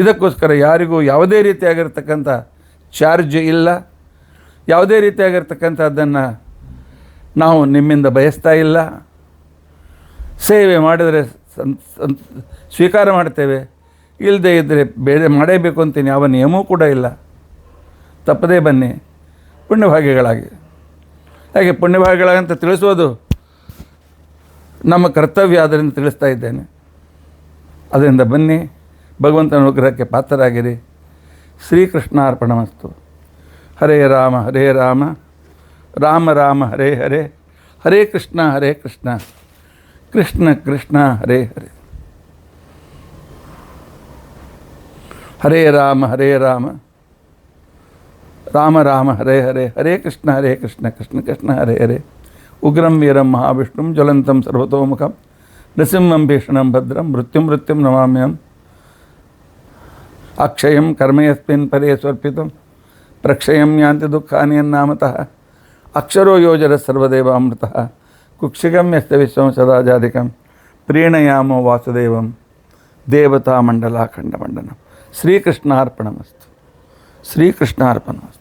ಇದಕ್ಕೋಸ್ಕರ ಯಾರಿಗೂ ಯಾವುದೇ ರೀತಿಯಾಗಿರ್ತಕ್ಕಂಥ ಚಾರ್ಜ್ ಇಲ್ಲ, ಯಾವುದೇ ರೀತಿಯಾಗಿರ್ತಕ್ಕಂಥದ್ದನ್ನು ನಾವು ನಿಮ್ಮಿಂದ ಬಯಸ್ತಾ ಇಲ್ಲ. ಸೇವೆ ಮಾಡಿದರೆ ಸ್ವೀಕಾರ ಮಾಡ್ತೇವೆ, ಇಲ್ಲದೇ ಇದ್ದರೆ ಬೇರೆ ಮಾಡೇಬೇಕು ಅಂತೀನಿ ಯಾವ ನಿಯಮವೂ ಕೂಡ ಇಲ್ಲ. ತಪ್ಪದೇ ಬನ್ನಿ ಪುಣ್ಯಭಾಗ್ಯಗಳಾಗಿ. ಹಾಗೆ ಪುಣ್ಯಭಾಗ್ಯಗಳಾಗಂತ ತಿಳಿಸೋದು ನಮ್ಮ ಕರ್ತವ್ಯ, ಅದರಿಂದ ತಿಳಿಸ್ತಾ ಇದ್ದೇನೆ. ಅದರಿಂದ ಬನ್ನಿ, ಭಗವಂತನ ಅನುಗ್ರಹಕ್ಕೆ ಪಾತ್ರರಾಗಿರಿ. ಶ್ರೀಕೃಷ್ಣಾರ್ಪಣಮಸ್ತು. ಹರೇ ರಾಮ ರಾಮ ರಾಮ ಹರೇ ಹರೇ, ಹರೇ ಕೃಷ್ಣ ಕೃಷ್ಣ ಕೃಷ್ಣ ಹರೇ ಹರೇ. ಹರೇ ರಾಮ ರಾಮ ರಾಮ ಹರೇ ಹರೇ, ಹರೇ ಕೃಷ್ಣ ಕೃಷ್ಣ ಕೃಷ್ಣ ಹರೇ ಹರೇ. ಉಗ್ರಂ ವೀರಂ ಮಹಾವಿಷ್ಣುಂ ಜ್ವಲಂತಂ ಸರ್ವತೋಮುಖಂ ನೃಸಿಂಹಂ ಭೀಷಣಂ ಭದ್ರಂ ಮೃತ್ಯುಂ ನಮಾಮ್ಯಹಂ. ಅಕ್ಷಯಂ ಕರ್ಮಯಸ್ಮಿನ್ ಪರೇ ಸ್ವರ್ಪಿತಂ ಪ್ರಕ್ಷಯಂ ಯಾಂತಿ ದುಃಖಾನಿ ಅನ್ನಾಮತಃ. ಅಕ್ಷರೋ ಯೋಜರ ಸರ್ವದೇವಾಮೃತಃ ಕುಕ್ಷಿಗಂ ಯಸ್ಯ ವಿಶ್ವಂ ಸದಾ ಜಾಧಿಕಂ ಪ್ರೀಣಯಾಮೋ ವಾಸುದೇವಂ ದೇವತಾ ಮಂಡಲಾಖಂಡ ಮಂಡನಂ. ಶ್ರೀಕೃಷ್ಣಾರ್ಪಣಮಸ್ತು.